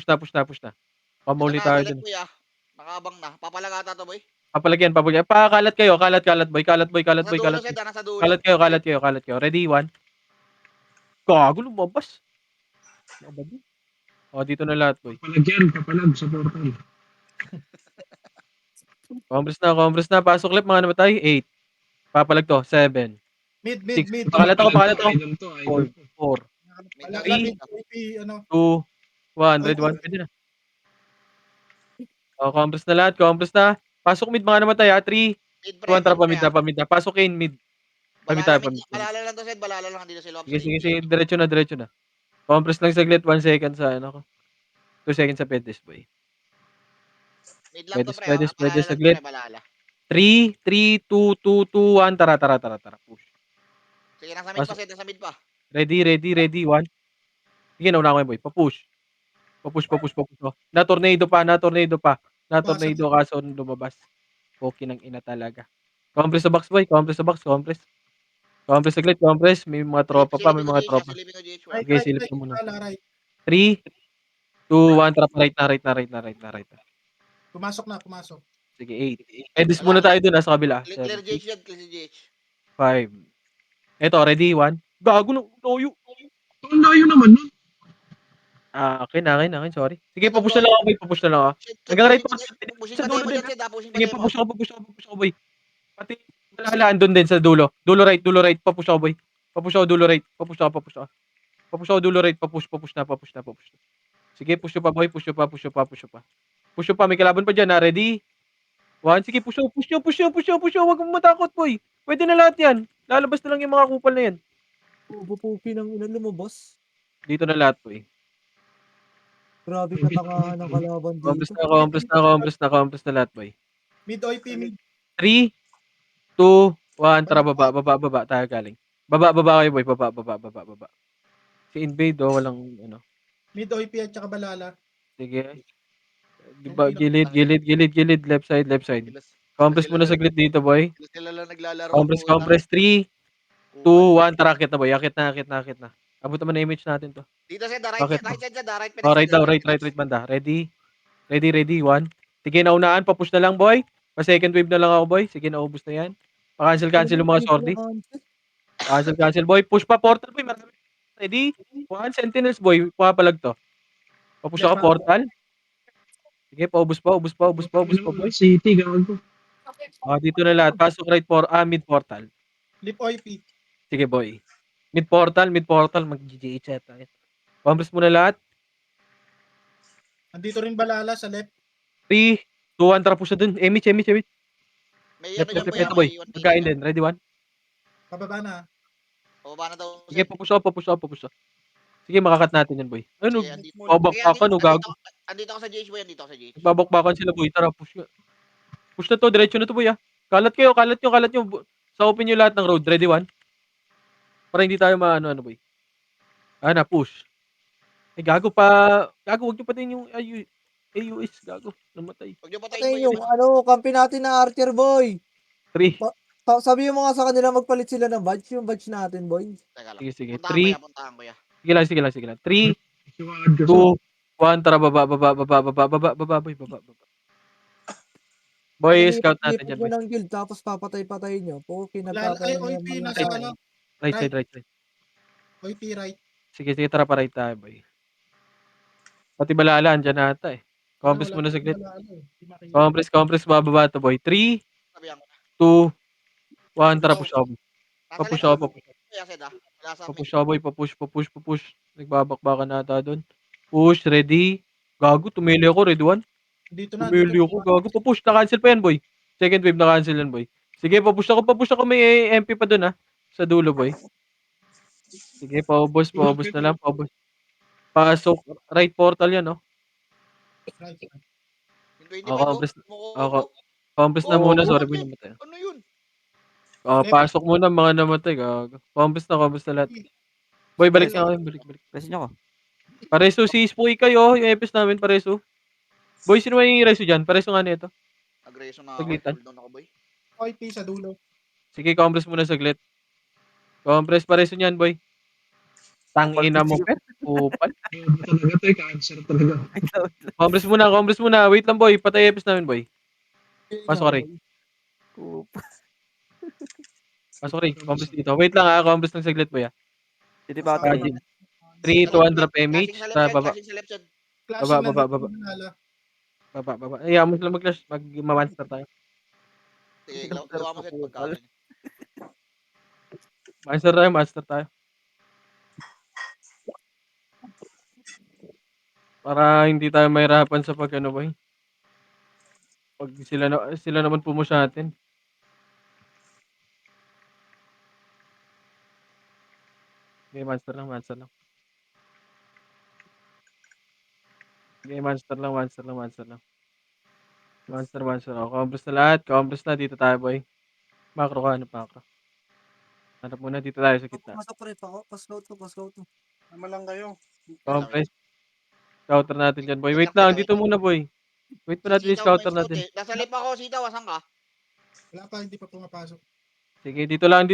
Pamuli tayo dun. Kuya. Nakaabang na. Papalagata to, boy. Papalagyan. Kalat kayo, boy. Kalat, boy. Nasa dulo, Sed. Nasa dulo. Kalat kayo. Ready, 1. Gago, lumabas. Dito na lahat, boy. Papalag sa portal. Compress na. Pasok left, mga namatay. 8. Papalag to, 7. Mid, 6. mid. Pakalat ako, pakalat ako. Idol to, idol 4, to. 4, Mid Balala, daw, Three. mid, mid daw. OP, ano. 2, 1, red 1. Pwede na. Oh, compress na lahat, compress na. Pasok mid mga namatay ha. 3, Mid 2, pre, 1, tara mid pre pamid ah. na, pamid na. Pasok in, mid. Pamid Balala tayo, mid, pamid. balala lang to Sed, balala lang dito sila Sige, sa sige, DP. sige. Diretso na, diretso na. Compress lang saglit, 1 second sa ano ko. 2 seconds sa Pedes, boy. Mid lang to Pedes, pre, Pedes, balala Pedes, lang to saglit. pre, balala. 3, 3, 2, 2, 2, 1. Tara, tara, tara, tara. Push. Sige, nasa mid pa Pasok. Sed, nasa mid pa. Ready, ready, ready. 1. Sige, nauna ko yun, boy. Papush. Papush, papush, papush. Oh. Na-tornado pa, na-tornado pa. Pasok. Na-tornado kaso lumabas. Okay ng ina talaga. Compress sa box, boy. Compress sa box, compress. Compress saglit, compress. May mga tropa pa, may Silipin ko mga GH ah, tropa. silipin ko GH ah. Right, Sige, right, silip right. na muna. Balala, right. 3, 2, 1. Tara, right na, right na, right na, right na, right na. Pumasok na, pumasok. Sige, 8. Edis Wala, muna tayo dun, sa kabila. clear 7, 6, GH yan, clear GH. 5. Eto, ready? 1. Gago na, loyo. Ang layo naman nun. Akin, sorry. Sige, Sed, papush na lang ako, boy. Papush na lang ako. Sed, Nag-right pushing pa patay, kasi pushing sa patay dulo mo din. dyan Sed ah, pushing Sige, patay mo. papush ako, boy. Pati, malalaan doon din sa dulo. Dulo right, papush ako, boy. Papush ako, dulo right. Papush ako, papush ako. Papush ako, dulo right. Papush na, papush na, papush na. Sige, push nyo pa, boy. Push nyo pa, push nyo pa, push nyo pa. Push nyo pa, may kalaban pa dyan, ha. Ready? 1, sige, push nyo, push nyo, push nyo, push nyo, push nyo. Huwag mong matakot, boy. Pwede na lahat yan. Lalabas na lang yung mga kupal na yan. Pupuki ng ina lumabas. Dito na lahat, boy. Grabe May katangahan ng pinaka- kalaban Compress dito. na, compress na, compress na, compress na lahat, boy. Mid, OP, mid. 3, 2, 1. Tara, baba tayo galing. Baba kayo, boy. Baba. Si Invade, oh, walang, ano. Mid, OP at saka balala. Sige. Di Yung ba, pinaka- gilid. Left side. Sila Compress sila muna lang, saglit dito, boy. sila lang naglalaro puta. Compress. 3, 2, Kupal. 1. Tara, akit na, boy. Akit na. Abot naman na image natin to. Dito Sed, Bakit mo? right side Sed, right Oh, pedestal, right daw, right banda. Ready? 1. Sige, naunaan. Papush na lang, boy. Pa-second wave na lang ako, boy. Sige, naubos na yan. Pa-cancel yung mga sortie. Cancel, boy. Push pa, portal, boy. Marami. Ready? 1. Sentinels, boy. Papalag to. Papush Left ako, back. portal. Sige, paubos pa, boy. City, gago. Dito na lahat. Pasok mid portal. Lip, OP. Sige, boy. Mid portal. Mag-GGH tayo. Compress muna lahat. Andito rin balala sa left. 3, 2, 1. Tara, push na dun. Image. May Left, ano dyan boy, ito, boy. may 1 minute Magkain dyan. din. Ready, 1. Pababa na. Pababa na daw Sige, Sed. papush ako. Sige, makakat natin yan, boy. Ano, Sige, andito. Sige, babakbakan, no, gago. andito ako sa GH boy, andito ako sa GH. Babakbakan sila, boy. Tara, push nga. Push na to, diretso na to, boy, ah. Kalat nyo. Sa open nyo lahat ng road. Ready, 1. Para hindi tayo ano, boy. Push. Gago, wag nyo patayin yung AUS, gago. Namatay. Huwag niyo patayin boy Patayin yung yung kampi natin na Archer, boy. 3. Sabi mo nga sa kanila magpalit sila ng badge, yung badge natin, boy. Teka lang. Sige. Puntahan ko ya. Sige lang. 3, Siwaan kasi. 2, 1. Tara, baba, boy. Baba. Boy, scout natin Lipot dyan, nyo boy. ng guild, tapos papatay-patayin nyo. Puki, Balala, ay, nagtatayin na OP yung mga nasa tao. ano. Right side. OP, right. Sige, tara, pa-right tayo, boy. Pati balala, andyan na ata, eh. Wala, Compress wala. muna saglit. Balala, eh. Di makikita. Compress, bababa to, boy. 3, Sabihan ko. 2, 1. Tara, push ako. Nasa Papush left ako. Kuya Sed ah. Wala sa mid. Papush ako, boy. Papush. Nagbabakbakan na ata doon. Push, ready. Gago, tumili ako, ready, 1. Dito na. Tumili ako, gago. Papush, na-cancel pa yan, boy. Second wave, na-cancel yan, boy. Sige, papush ako. May MP pa doon, ha. Sa dulo, boy. Sige, paubos na lang, paubos. Pasok, right portal yan, no? Right. Yung 25 Ako, compress, Moko. compress na muna, Oh, sorry, boy, namatay. ano yun? Left. Pasok muna, mga namatay, gago. Compress na lahat. Boy, balik nga kayo, balik. Resin nyo ko. Pareso, si Spoy kayo, yung EPS namin, pareso. Boy, sino may reso dyan? Pareso nga nito. Aggression na ako. Saglitan. Hold down ako boy. OP sa dulo. Sige, compress muna saglit. Compress, pareso niyan, boy. Tangina mo, pet. Upal. Talaga to, cancer talaga. Compress muna. Wait lang, boy. Patay EPS namin, boy. Pasok ka rin. Compress dito. Wait lang, compress lang saglit, boy. City pa Kasama. ata. 3, 2, 1, drop Flashing MH. sa left Sa side, baba. flashing sa left side. Flashing na Baba. dito, balala. Baba. Ayaw mo sila mag-clash. Mag-monster tayo. Sige, gawa mo Sed pagka. Master tayo. Para hindi tayo mahirapan sa pag-ano, boy. Pag sila naman pumo sa'tin. Sige, monster lang. Sige, monster lang. Monster. O, compress na lahat. Compress na. Dito tayo, boy. Macro ka. Hanap macro. Hanap muna. Dito tayo sa gitna. Pasok pre, pa-scout to. Tama lang kayo. Compress. Scouter natin dyan, boy. Wait Wait lang. Dito muna, boy. Wait pa natin yung Sitaw may scouter scout natin. eh. Nasa lip ako, sitaw. Asan ka? Wala pa, hindi pa pumapasok. Sige, dito lang.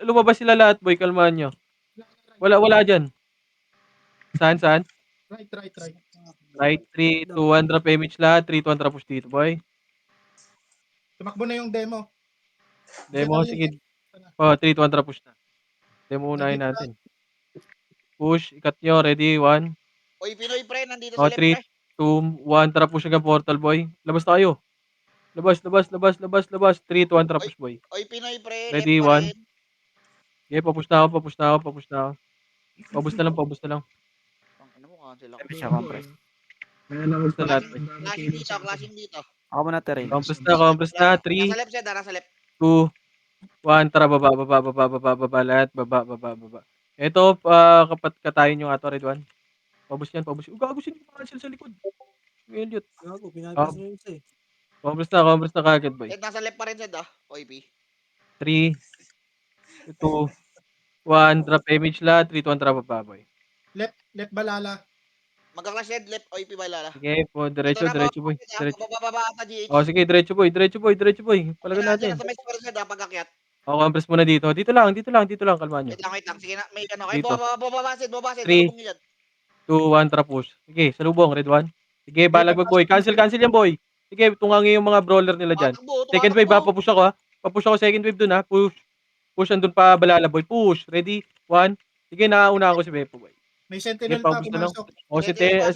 Lumabas sila lahat, boy. Kalmahan nyo. Wala dyan. Saan? Right. Right, 3, 2, 1. Drop image lahat. 3, 2, 1. Drop push dito, boy. Tumakbo na yung demo. Demo, sige. Oh, 3, 2, 1. Drop push na. Demo unahin natin. Push. Ikat nyo. Ready? 1. Oy, Pinoy pre, nandito Oh, sa lip 3, pre. 2, 1. Drop push hanggang portal, boy. Labas tayo. Labas. 3, 2, 1. Drop push, boy. Oy, Pinoy pre, left Ready? pa 1. rin. Okay, papush na ako. Paubos na lang. Ang ina mo, cancel ako. Image siya, compress. Kaya na Sa lahat, magpapasok. boy. Clashing dito. Ako muna terrain. Compress na. 3, Nasa left side, nasa left. 2, 1. Tara, baba lahat. Baba. Ito, katayin yung ato, Red 1. Paubos yan. Gago sila cancel sa likod. Elliot. Gago, pinapis mo yung isa eh. Compress na kagad, boy. Nasa left pa rin side ah. Oy, P. 3, 2, 1. Drop image lahat. 3, 2, 1. Tara, baba, boy. Left balala. Magka-clash side, left. Oy, P, balala. Sige, diretso, boy. Diretso. Bababa ata GH. Oh, sige, diretso, boy. Palagan natin. Sa may square side ah, pag-akyat. Oh, compress muna dito. Dito lang. Kalmahan nyo. Wait lang. Sige na, may ano. Ay, Dito. bababa side. 3, Salubong nyo dyan. 2, 1. Tara, push. Sige, salubong, Red 1. Sige, balagbag, boy. Cancel yan, boy. Sige, tungangin yung mga brawler nila dyan. Second wave, papush ako, ha. Papush ako second wave dun, ha. Push andun pa, balala, boy. Push. Ready? 1. Sige, nakaunahan ko si Beppo, boy. May Sige, sentinel pa paubos na lang. pumasok. O, Sentinel pa,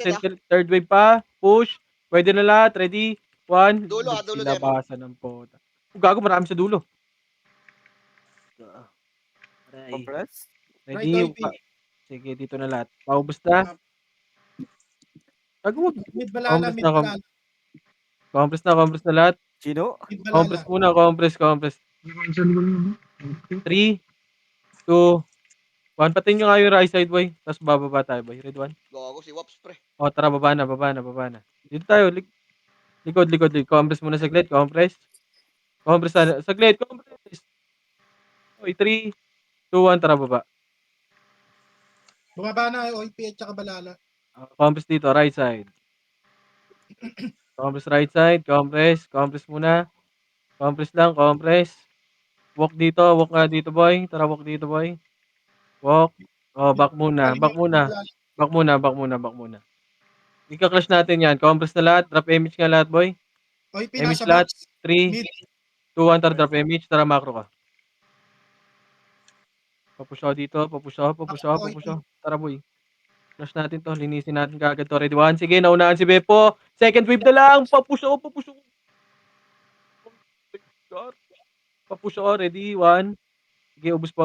third wave pa. Push. Pwede na lahat. Ready? 1. Dulo, dulo demo. Silabasan ng pota. Gago, marami sa dulo. Aray. Compress. Right, Ready? OP. Sige, dito na lahat. Paubos na. Gago, wag. Mid balala. Compress na lahat. Sino? Mid Compress balala. muna, compress. Nakancel ko na. 3, 2, 1. Patayin nyo nga yung right side, boy. Tapos bababa tayo, boy. Red 1. Gago si Wops pre. O, tara, baba na. Dito tayo. Likod. Compress muna saglit. Compress na. Saglit. Compress. Okay, 3, 2, 1. Tara, baba. Bumaba na OP at saka balala. Compress dito, right side. Compress right side. Compress muna. Compress lang. Walk nga dito, boy. Tara, walk dito, boy. Walk. Oh, back muna. Ika-clash natin yan. Compress na lahat. Drop image nga lahat, boy. OP Image nasa lahat. box. 3, Mid. 2, 1. Tara, drop image. Tara, macro ka. Papush ako dito. Papush ako. Tara, boy. Flash natin to. Linisin natin kaagad to. Ready, 1. Sige, naunahan si Beppo. Second wave na lang. Papush ako. Papush ako. Ready, 1. Sige, ubus pa,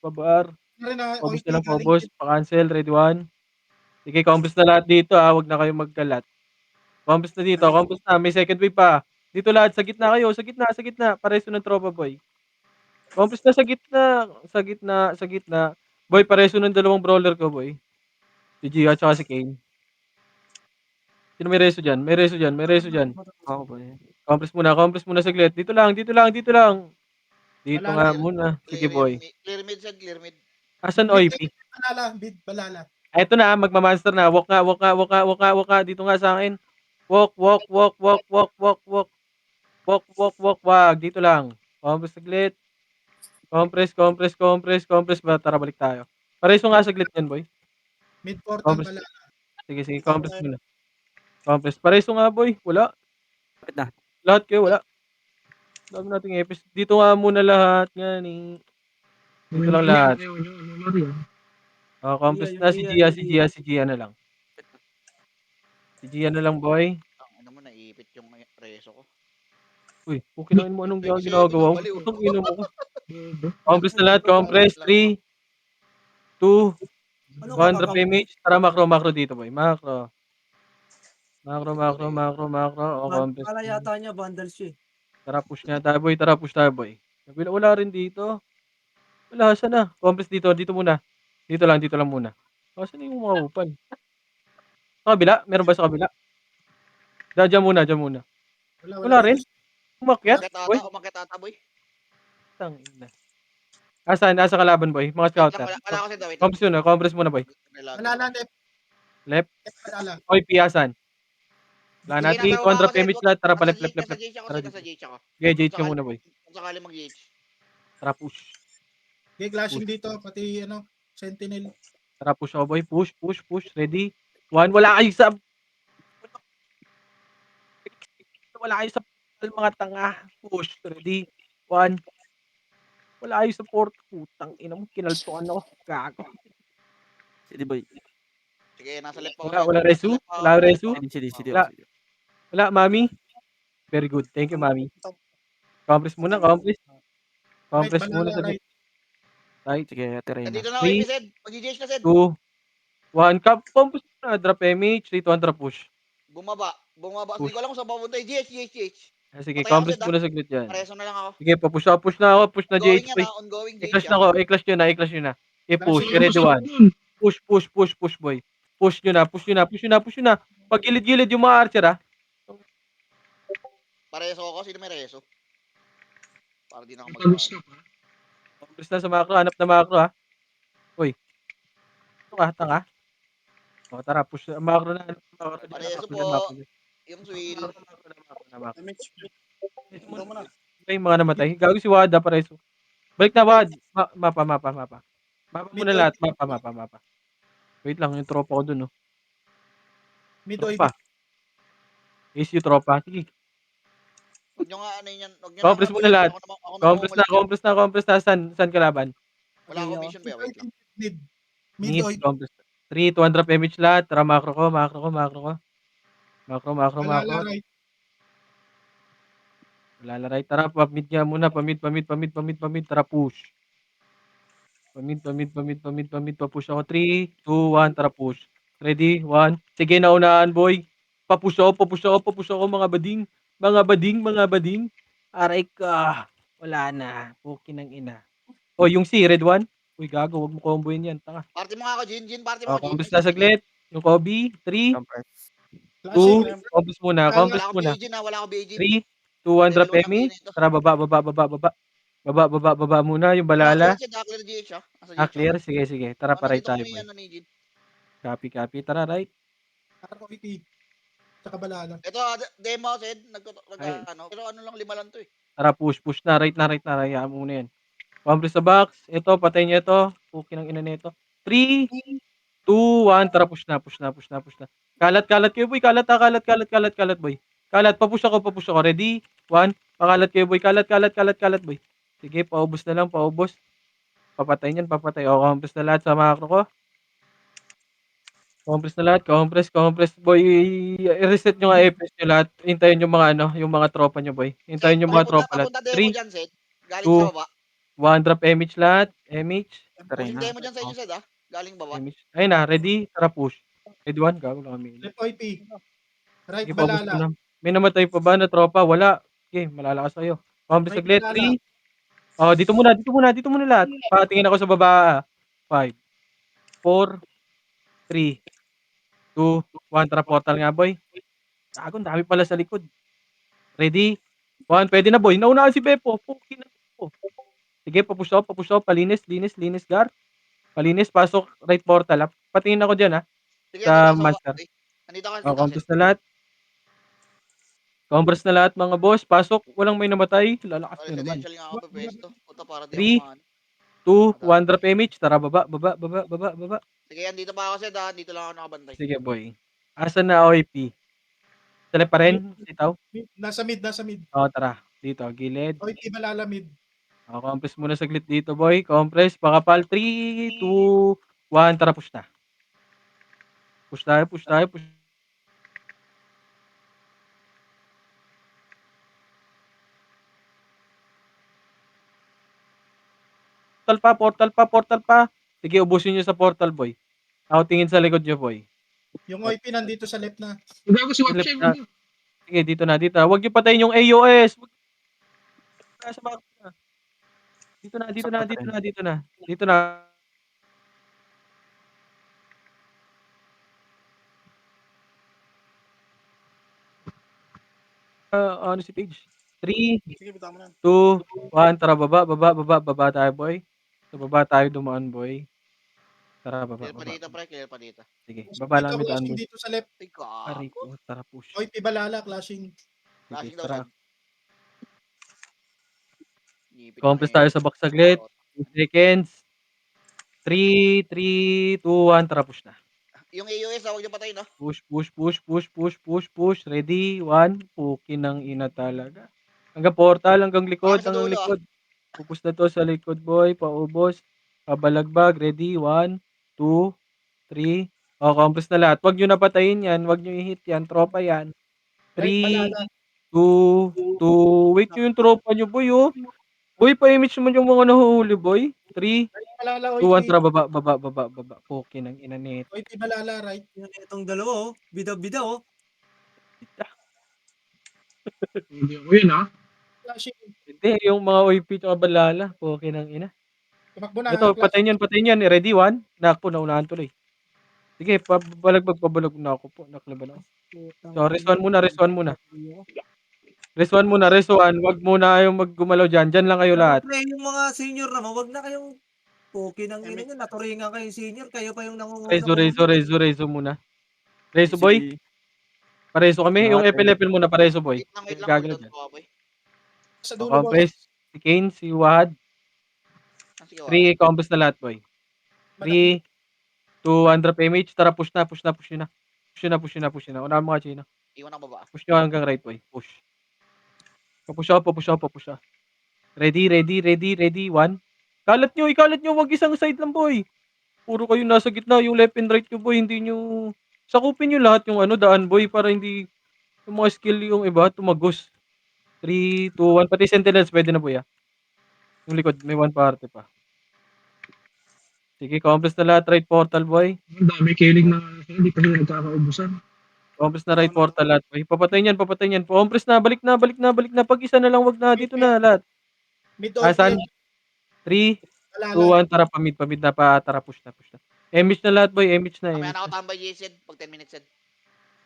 bar. Paubos na lang, paubos. Pa-cancel. Ready, 1. Sige, compress na lahat dito, ha. Huwag na kayo magkalat. Compress na dito. Compress na. May second wave pa. Dito lahat. Sa gitna kayo. Sa gitna. Pareso ng tropa, boy. Compress na sa gitna. Boy, pareso ng dalawang brawler ko, boy. Si Gia at si Kane. Sino may reso dyan? May reso dyan. Ako, boy. Compress muna saglit. Dito lang. Dito nga muna. Sige, boy. Clear mid side, clear mid. Asan OIP? Mid balala. Eto na, magma-monster na. Walk nga. Dito nga sa akin. Walk. Wag. Dito lang. Compress saglit. Compress ba? Tara, balik tayo. Pareso nga saglit yan, boy. Mid portal Compress. balala. Sige, compress muna. Compress. Pareso nga, boy. Wala. Kapit na. Lahat kayo, wala. Dami nating episode. Dito nga muna lahat. Yan eh. Dito lang lahat. Compress na si Gia na lang. Si Gia na lang, boy. Ano mo, naipit yung reso ko. Uy, kukinain mo anong ginagawa mo? Putang ina mo ka. Compress na lahat, compress. 3, 2, Ano ka 1, ba? drop image. Tara, macro dito, boy. Macro. O, compress. Kala yata niya bundles siya eh. Tara, push nga tayo, boy. Tara, push tayo, boy. Wala rin dito. Wala, saan na? Compress dito, dito muna. Dito lang muna. Saan yung mga upan? Sa kabila? Meron ba sa kabila? Diyan muna. Wala Wala rin? dito. Umakyat? Boy, Umakyat ata, boy. tangina. Asan? Nasa kalaban, boy? Mga Wait lang, scouter. wala ako sa wait lang. Compress muna, boy. Malala, left. Left. Malala. Oy, piyasan. Wala na. Sige, 3, nasa 2, baba ako, 100 Sed. image lahat. Tara, Nasa left. G, nasa GH ako, Tara Sed. dito. Nasa GH ako. Okay, Kung GH ka muna, boy. Kung sakali mag-GH. Tara, push. Okay, clashing dito. Pati Sentinel. Tara, push ako, boy. Push. Ready? 1. Wala kayo sa mga tanga. Push. Ready? 1. Wala kayo sa port. Putang ina mo. Kinaltukan ako. Gago. Sige, boy. Sige, nasa left ako, Wala, Sed. wala Nasa resu? left ako. Wala resu? Sige, Wala. sige. Wala, mami. Very good. Thank you, mami. Compress muna, compress. Right, Compress muna malala, sa right. right. Sige, Ate Reyna. Nandito na ako, 3, Sed. Mag-GH na, Sed. 2, 1. Compress muna. Drop image. 3, 2, 1, push. Bumaba. Hindi Push. ko alam kung saan papunta. GH. Sige, Patay ako, compress Sed, ah. muna saglit dyan. Pareso na lang ako. Sige, push na ako. Push na Ongoing GH, yan, boy. ah. Ongoing GH, I-clash ah. na ako. I-clash nyo na. I-push. Clashing. Ready, 1. Push, boy. Push nyo na. Pag gilid-gilid yung mga archer, ah. Pareso ako. Sino may reso? Para di na ako Tapos magdaan. na pa. Compress na sa macro. Hanap na macro, ah. Uy. Ito ka, tanga. O, tara, push na. Macro na. Pareso po. Macro na. Yung swill. Macro. May mga namatay. Gago si Wada, pareso. Balik na, Wad. Mapa. Mapa muna lahat. Mapa. Wait lang, yung tropa ko dun, oh. Mid Tropa. Is yung tropa. Sige. Huwag nyo nga ano yan. Huwag nyo na Compress muna ano. lahat. Ako na mamumulat yan. Compress na. Saan kalaban? Wala akong vision ba? Wait lang. Mid. Mid, Mid, oy. compress. 3, 200 image lahat. Tara, macro ko. Malala, right. Wala right. Tara, pa-mid nga muna. Pa-mid. Tara, push. Pa-mid. Pa-push ako. 3, 2, 1. Tara, push. Ready? 1. Sige, naunahan, boy. Papush ako, mga bading. Aray ka. Wala na. Puki ng ina. O, yung C, red 1. Uy, gago. Huwag mo comboin yan. Tanga. Party mo nga ako, Jin. Party mo O, ako, Jin. compress na saglit. Yung Kobe. 3, Compress. 2. Clashing. Compress muna. Wala akong BG na. Wala akong BG. 3, 2, 1. Drop Level 1 lang image. ito. Tara, baba. Baba muna. Yung balala. Clear GH, ah. Nasa GH. Clear. Sige. Tara, paray Nandito tayo, kami boy. ano ni Jin. Copy. Tara, right. ROET. Tsaka balala. Ito, demo, Sed. Ay. Pero ano lang, 5 lang to eh. Tara, push na. Right na. Hayaan mo muna yan. Compress sa box. Ito, patay niya ito. Puki ng ina nito. 3, 2, 1. Tara, push na. Kalat kayo, boy. Kalat, boy. Papush ako. Ready? 1. Pakalat kayo, boy. Kalat, boy. Sige, paubos na lang. Papatay niyan. O, compress na lahat sa macro ko. Compress na lahat. Compress, boy. I-reset nyo nga FPS nyo lahat. Hintayin yung mga yung mga tropa nyo, boy. Hintayin yung mga tropa lahat. Papunta demo 3, dyan, Sed. Galing 2, sa baba. 1. Drop image lahat. Image. Ate Pushing Reyna. demo dyan sa inyo, Sed, ah. Galing baba. Ayun na, ready? Tara, push. Ready 1, gago lang kami. Left OP. Right, Sige, paubos ko balala. na. May namatay pa ba na tropa? Wala. Okay, malalakas kayo. Pump Right, saglit. balala. 3. Oh, dito muna lahat. Patingin ako sa baba. 5, 4, 3, 2, 1. Tara, portal nga, boy. Gago, dami pala sa likod. Ready? 1, pwede na, boy. Naunahan si Beppo. Puki na po. Sige, papush ako. Palinis, gar. Palinis, pasok. Right portal. Patingin ako dyan, Sige, sa nandito ako sa baba. master. Nandito ako, Oh, Sed. compress na lahat mga boss. Pasok. Walang may namatay. Lalakas nyo naman. Residential nga ako pa pwesto. Puta, para di 3, ako maano. 2, Madami. 1. Drop image. Tara, baba. Sige, andito pa ako, Sed, ah. Dito lang ako nakabantay. Sige, boy. Asan na OIP? Sila pa rin? Sitaw? Nasa mid. Oo, tara. Dito, gilid. OP, balala, mid. Compress muna saglit dito, boy. Compress. Pakapal. 3, 2, 1. Tara, push na. Push tayo. portal pa. Sige, ubusin niyo sa portal, boy. Ako tingin sa likod niyo, boy. Yung OIP nandito sa left na. Gago si Sa left Wapshay. na. Sige, dito na, dito na. Huwag niyo patayin yung AOS. Sa back na. Dito na, dito na, dito na, dito na. Dito na. Ano si Page? 3, Sige, bitaw mo na. 2, 1. Tara, baba tayo, boy. Sa baba tayo dumaan, boy. Tara, Clear pa baba. dito, pre. Clear pa dito. Sige, baba lang Dito, kami daan, clashing boy. dito sa left. Ay, gago. Aray ko, tara, push. OIP balala, clashing. Sige, Flashing daw, tara. Sed. Ngipin Complex na tayo eh. sa box saglit. 2 seconds. 3, 3, 2, 1. Tara, push na. Yung AOS, huwag niyo patayin, no? Push. Ready? 1. Pukin ng ina talaga. Hanggang portal, hanggang likod, Marami sa hanggang dulo, likod. Pupus na to sa likod, boy. Paubos. Pabalagbag. Ready? 1, 2, 3. O, complex na lahat. Huwag nyo napatayin yan. Huwag nyo i-hit yan. Tropa yan. Right, 3, balala. 2, 2. Wait nyo yung tropa nyo, boy, oh. Boy, pa-image mo yung mga nahuhuli, boy. 3, Right, balala, 2, 1. OIP. Tara, baba. Pukin ng ina nito. OIP balala, right. Yan itong dalawa, oh. Bida, oh. Hindi ako yun, ha? Clashing. Hindi, yung mga OIP tsaka balala. Pukin ng ina. Tumakbo na, Ito, ha, clashing. patayin yan. Ready? 1. Nakpo, naunahan tuloy. Sige, pabalag na ako po. Naklaban ako. So, rest 1 muna. Rest 1. Wag muna kayong maggumalaw dyan. Dyan lang kayo lahat. Pre, yung mga senior naman, wag na kayong poke ng ina nyo. Naturingan kayo senior, kayo pa yung nangunguna. Rezo muna. Rezo, boy. Pareso kami. Yung epil muna, pareso, boy. Wait lang, Gagalaw hold on dyan. ko, boy. Sa dulo, boss. Compass, si Kane, si Wahad. Sige, 3, compass na lahat, boy. 3, 2, 1, drop image. Tara, push na. Push nyo na. Unahan mga Chino. Iwan ang baba. Push nyo hanggang right, boy. Push. Papush ako. Ready. 1. Ikalat nyo. Wag isang side lang, boy. Puro kayo nasa gitna. Yung left and right nyo, boy. Hindi nyo... Sakupin nyo lahat yung daan, boy. Para hindi yung mga skill yung iba tumagos. 3, 2, 1. Pati sentinels, pwede na, boy, ah. Yung likod, may 1 parte pa. Sige, complex na lahat. Right portal, boy. Ang dami killing na hindi pa sila nagkakaubusan. Complex na right portal lahat, boy. Papatayin yan. Complex na. Balik na. Pag isa na lang, wag na. Dito na lahat. Mid OIP. Asan? 3, 2, Balala. 1. Tara, pamid na pa. Tara, push na. Image na lahat, boy. Image Mamaya na na. ako tambay, Jason. Pag 10 minutes, Sed.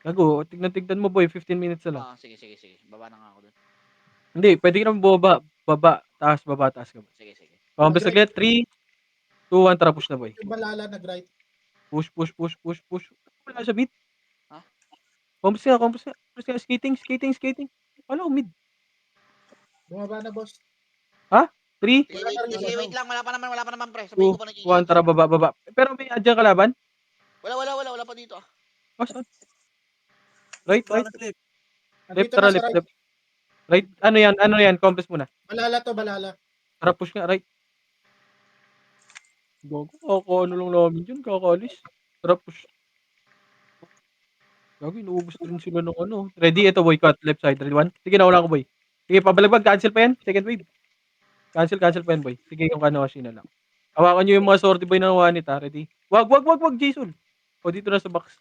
Gago, tignan mo, boy. 15 minutes na lang. Sige. Baba na nga ako dun. Hindi, pwede ka naman baba. Baba, taas. Sige. Complex saglit. 3, 2, 1. Tara, push na, boy. Yung balala, nag-right. Push. Wala sa mid. Ha? Complex nga. Skating. Wala, mid. Bumaba na, boss. 3, Sige, wait lang. Wala pa naman, pre. 2, Sabihin ko pa ng 1. Tara, baba. Pero may adyan kalaban? Wala pa dito, ah. Oh, saan? Right. Nandito Tara, na sa right. left. Right. Ano yan? Complex muna. Balala to, balala. Tara, push nga, right. Gago, ano lang namin dyan, kakalis. Tara, push. Gago, inuubos na rin sila ng ano. Ready? Ito, boy, cut. Left side. Ready, 1. Sige, nawala ko, boy. Sige, pabalagbag. Cancel pa yan. Second wave. Cancel pa yan, boy. Sige, yung Kanoshi na lang. Hawakan nyo yung mga sortie boy ng Wanit, ha. Ready? Wag, Jason. O, dito na sa box.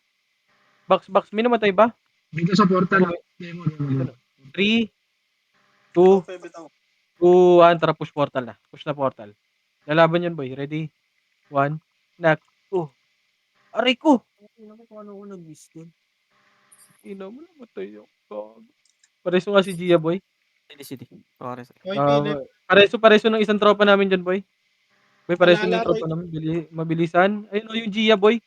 Box. May namatay ba? Dito sa portal. Ako, Demo. 3, 2, 1. Tara, push portal na. Push na portal. Lalaban yan, boy. Ready? 1. Knock. Aray ko! Paano ako nag-miss dun? Ina mo, namatay ako. Pareso nga si Gia, boy. City. Pares. OIP left. Pareso ng isang tropa namin dyan, boy. Boy, pareso Balala, ng tropa boy. namin. Mabilisan. Ayun, yung Gia, boy.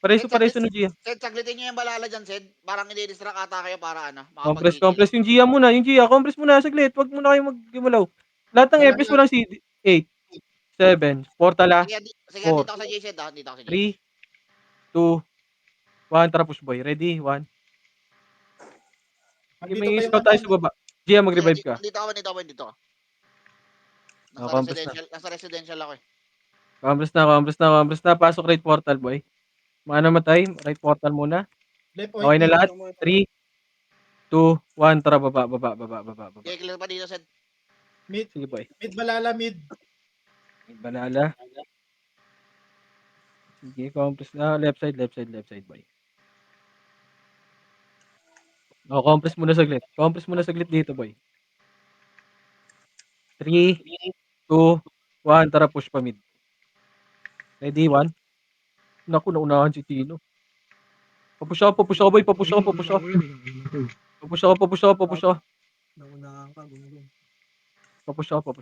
Pareso ng Gia. Sed, saglitin nyo yung balala dyan, Sed. Parang i-distract ata kayo para Compress yung Gia muna. Compress muna saglit. Wag muna kayong maggumalaw. Lahat ng Balala. episode walang CD. 8, 7, portal, Sige, 4, dito ako sa Jason, ha. Dito ako sa Jason. 3, 2, 1. Tara, push, boy. Ready? 1. Nandito May pa yung scout tayo sa baba. Gia, mag-revive ka. Dito ako. Compress na. Nasa residential ako, eh. Compress na. Pasok right portal, boy. Mga namatay, right portal muna. left Okay OIP. na lahat? 3, 2, 1. Tara, baba. Okay, clear pa dito, Sed. Mid Sige, boy. balala, mid. May Balala. Sige, compress na. Left side, left side, left side, boy. O, compress muna saglit. Compress muna saglit dito, boy. 3, 2, 1. Tara, push pa mid. Ready, 1. Naku, naunahan si Tino. Papush ako, boy. Papush ako. Papush ako. Naunahan ka, gunggong. Papush ako.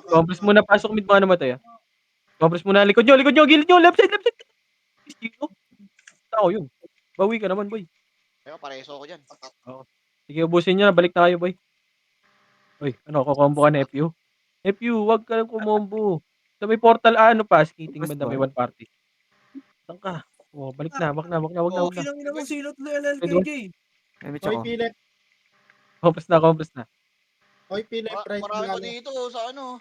Compress muna. Pasok mid, mga namatay, ah. Compress muna. Likod nyo. Gilid nyo. Left side. Tino. Tao yun. Bawi ka naman, boy. Ayun, pareso ko dyan. Sige, ubusin nyo na. Balik na kayo, boy. Uy, ano, kukombo ka na FU? FU, wag ka lang kumombo. Sa may portal, ano pa, skating banda, may one party. Saan ka? Oh, balik na, wag na. Oh, ilang ina mo silot na LLKJ. May mitch Hoy, ako. Philip. Compress na. Hoy, Philip, right Marami pa Balala. dito sa ano.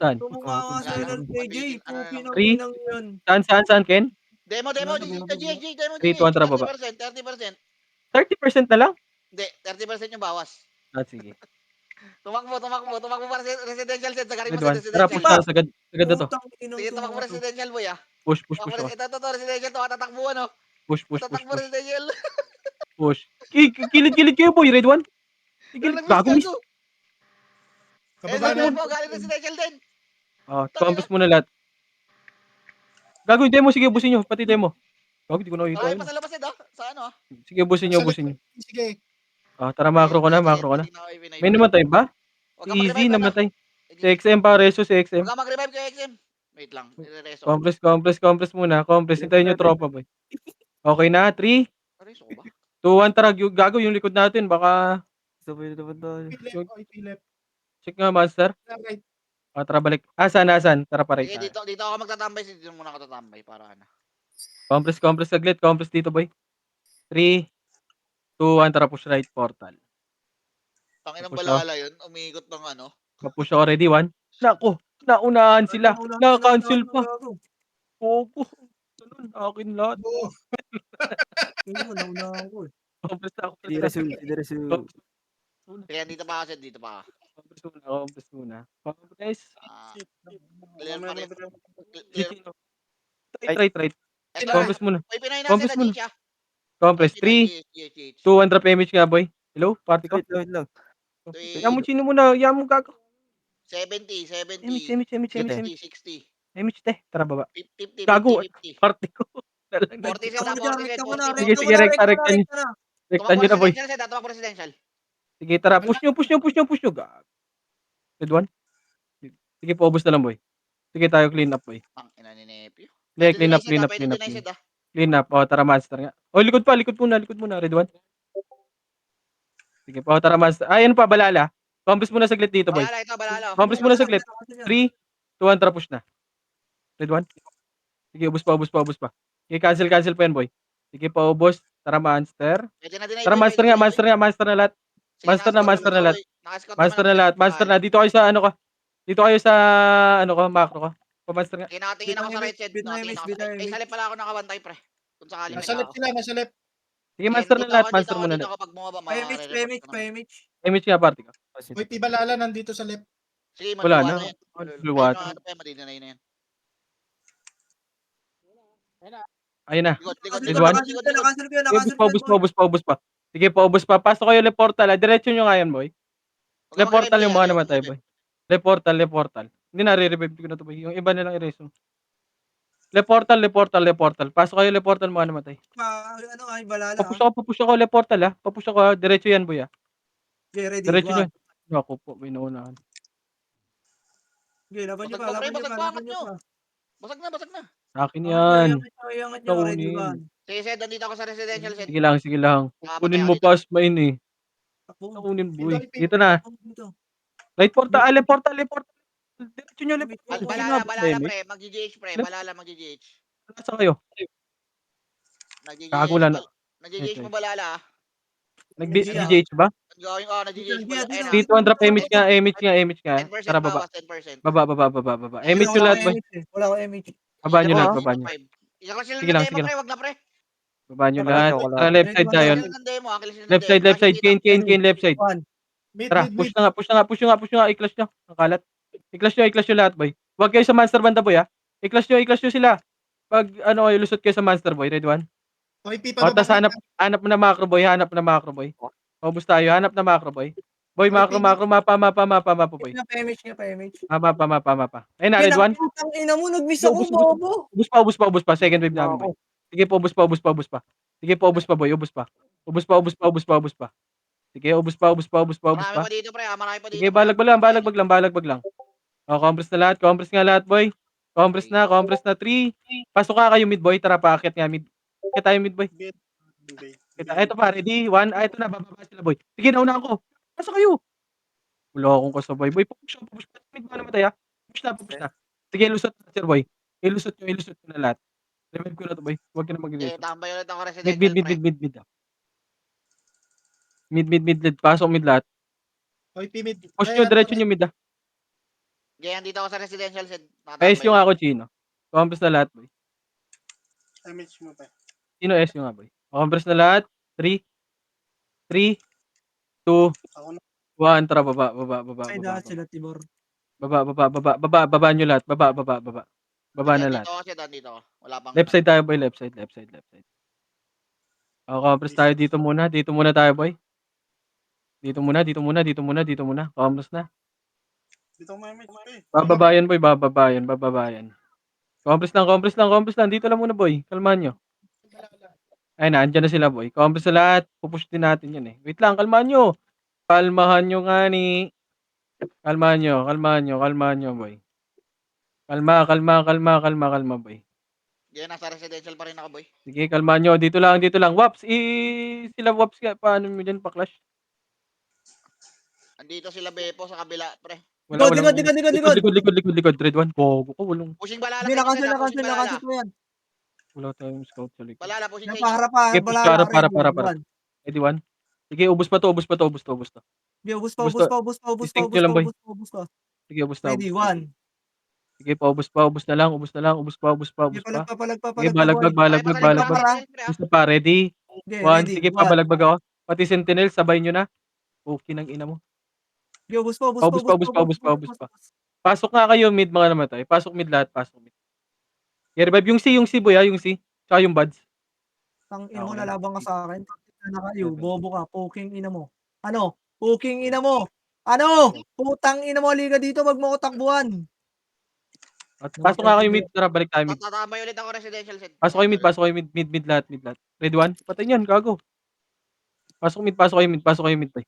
Saan? Tumukha ka sa LLKJ. Pupi ng Three? inang yun. Saan, Ken? Demo, Wala, GG, demo, 3, 2, 1, tara, baba. 30%. 30% na lang? Hindi, 30% yung bawas. Ah, sige. Tumakbo para sa residential set. Sagarin mo Red sa one. Tara, push residential. na, sagad na to. Putang inang Sige, tumakbo tumakbo. residential, boy, ah. Push. Ito, residential to. Tatakbuhan, oh. Push. Tatakbo residential. Kilid kayo, boy, red one. Kilid, Nag-miss gago ka, miss. go. Kababa Residential na. po, galing residential din. Compress muna lahat. Gago yung demo, sige, ubusin nyo, pati demo. Gago, di ko nakita Marami yun. pa sa labas, ah. Sa ano, ah. Sige, ubusin nyo. Sige. Tara, macro ko na. Hindi na ako ipinay. May namatay ba? Huwag ka Easy, mag-revive, namatay. ano? Si XM pa, Reso si XM. Huwag ka mag-revive kay XM. Wait lang, irereso. Compress muna. Hintayin nyo tropa, boy. Okay na, 3, Reso ko ba? 2, 1, tara. Gago yung likod natin. Baka, Sabay na naman tayo. Philip. check nga, master. Right. Tara, balik. Saan? Tara, paray Sige, tayo. dito ako magtatambay. Dito muna ako tatambay para ano. Compress saglit. Compress dito, boy. 3, 2, 1, tara, push right portal. Tangin ng Tapos, balala yun. Umiikot ng ano. Papush ako, ready, 1. Naku, naunahan sila. Na-cancel pa. Opo. Ganun, akin lahat. Oo. Hindi mo, naunahan ko eh. Compress na. Hindi resul. Kaya dito pa ako, dito pa ako. Compress muna. Compress. Ah, clear pa rin. Try. Ito, Compress muna. may Pinoy na Compress sila, muna. Chicha. Compress. 3, 2, 1, drop image nga, boy. Hello, party ko. Wait lang. Sino muna. Yamu gago. 70, Image. 60, Image, te. Tara, baba. 50, Gago. 50. Party ko. 40 set, Tama dyan, rekta mo na, Sige, rekta mo na, rekta nyo. Rekta nyo na, boy. Tumakbo residential. Sige, tara. Push nyo. Gago. Red one. Sige, paubos na lang, boy. Sige, tayo clean up, boy. Ang ina ni Nephew. Clean up. Pwede deny set, ah. Clean up. Tara, master nga. Likod muna. Red one. Sige po, tara, master. Ano pa, balala. Compress muna saglit dito, boy. Balala, ito, balala. Compress muna saglit. 3, 2, 1, tara, push na. Red one. Sige, ubos pa. Sige, cancel pa yan, boy. Sige, paubos. Tara, monster. Pwede na deny, Tara, boy, master pwede nga. deny, boy. Master na lahat. Sige, Master na lahat. Nakascout Master naman na ako. lahat. Master na. Dito kayo sa, ano ka. Dito kayo sa, ano ka, macro ka. Pa-master nga. Nakatingin ako sa right side. Bit na image, bit na Ay, image. sa left pala ako nakabantay, pre. Kung sakali may Nasa left tao. sila, nasa left. Sige, master na lahat. Master muna Dito lahat. ako pag bumaba, Pa-image, ma-report ka naman. pa-image. Image nga, party ka. Hoy, Pibalala nandito sa left. Sige, Wala maluluwa na. na yan. Luwa. Ano pa yan, madidinay na yan. Ayun na. Likod. Paubos pa. Sige, paubos pa. Pasok kayo le portal. Diretso nyo nga yan, boy. Huwag ka Le portal mag-revive, yung mga ayaw namatay, mag-revive. boy. Le portal. Hindi na, re-revive ko na to, boy. Yung iba nilang erase. Le portal. Pasok kayo le portal, mga namatay. Ano ay balala. Papush ako le portal, ha. Papush ako, diretso yan, boy, ha. Okay, ready. Diretso nyo. Ako po, may naunahan. Okay, laban nyo pa. Basag na. Sa akin yan. Iangat nyo, ready Naunin. one. Sige, set, nandito ako sa residential set. Sige lang. Kunin mo pa, main eh. Kunin, boy. Dito na. Le portal. Diretso nyo, le portal. Balala, pre. Mag-GGH, pre. Balala, mag-GGH. Saan kayo? Kago lang. Nag-GGH mo balala, ah. Nag-GGH ba? Nag-GGH mo balala. Dito, drop image nga. 10% Tara, baba. bawas, 10%. Baba. Image yung lahat, boy. Wala ko image. Baba nyo lahat, baba nyo. Sige lang. Pre, wag na, pre. Baba nyo Wala lahat. nyo, wala. Tara, left side tayo. Left side. Kane, left side. Mid, Tara, push na nga. I-clash nyo. I-clash nyo lahat, boy. Huwag kayo sa monster banda boy, i-clash nyo sila. Pag ano kayo, lusot kayo sa monster boy. Ready, 1? OIP O, tas pababa. hanap mo na macro boy, Ubos tayo, hanap na macro boy. Boy, Oy, macro, mapa boy. Pa-image niya, pa-image. Mapa. Ayun na, Yan, ready, 1? ang ina mo, nag-miss Sige, ako, bobo. ubos pa. Second wave namin, boy. Ako. Sige po, ubos pa. Sige po, ubos pa, boy, ubos pa. Ubos pa. Sige, ubos Marami pa. pa dito, pre. Marami pa Sige, dito, pre. balagbag lang. O, compress na lahat, boy. Compress na. 3. Pasok ka kayo mid, boy. Tara, paakyat nga mid. Kaya tayo mid, boy. Eto pa, ready? 1. Eto na, bababa sila, boy. Sige, nauna ako. Pasok kayo. Wala akong kasabay, boy. Pupush pa. Mid mo namatay, Pupush na. Sige, lusot na, sir, boy. Ilusot nyo na lahat. Revive ko na to, boy. Huwag ka na mag-reset. Tambay ulit ako Mid. residential, pre. Mid. Pasok mid lahat. OIP mid. Push Ay, nyo, ano, diretso nyo mid, Ganyan dito ako sa residential set. S Tatambay yung lang. ako, Chino. Compress na lahat, boy. image mo pa. Sino S yung nga, boy? Compress na lahat. 3, 2, Ako na. 1. Tara, baba. Side lahat sila, Tibor. Baba nyo lahat. Baba na lahat. Dito ako, set. Dito ako. Wala pang Left side tayo, boy. Left side. O, compress tayo. Dito muna tayo, boy. Dito muna. Compress na. Dito mo image, pre. Bababayan, boy. Bababayan. Compress lang. Dito lang muna, boy. Kalmahan nyo. Ayun na, andyan na sila, boy. Compress na lahat. Pupush din natin yan, eh. Wait lang, kalmahan nyo. Kalmahan nyo nga ni. Kalmahan nyo, boy. Kalma, boy. Ganyan, nasa residential pa rin ako, boy. Sige, kalmahan nyo. Dito lang. Waps, sila Waps ka. Paano nyo dyan pa-clash? Andito sila Bepo sa kabila, pre. Likod. Likod. Red 1. Gogo ko. Pushing balala Hindi, sa inyo, set. Pushing balala. nakasit mo yan. Wala tayong scout sa likod. Balala, pushing sa inyo. Napaharap pa, Sige, push balala, para. ready, one. Ready, 1. Sige, ubos pa to. Sige, ubus Ubus pa. Sige, ubos na. Ready, one. Sige, ubos na lang. Sige, palag Sige, boy. balagbag. Gusto pa, ready? Sige, 1. ready, Sige, one. pabalagbag ako. Pati sentinel, sabay nyo na. Okay ng ina mo. Sige, ubus pa. Pasok nga kayo mid mga namatay. Pasok mid lahat. I-revive yung C, boy, yung C. Tsaka yung buds. Tang ina mo, Okay. lalabang ka sa akin. Na kayo, bobo ka, poking ina mo. Ano? Poking ina mo. Ano? Putang ina mo, liga dito, wag mo ko takbuhan. At pasok nga kayo mid. Tara, balik tayo mid. Tatambay ulit ako residential set. Pasok kayo mid. Mid lahat. Ready, 1. Patay niyan, gago. Pasok kayo mid, boy.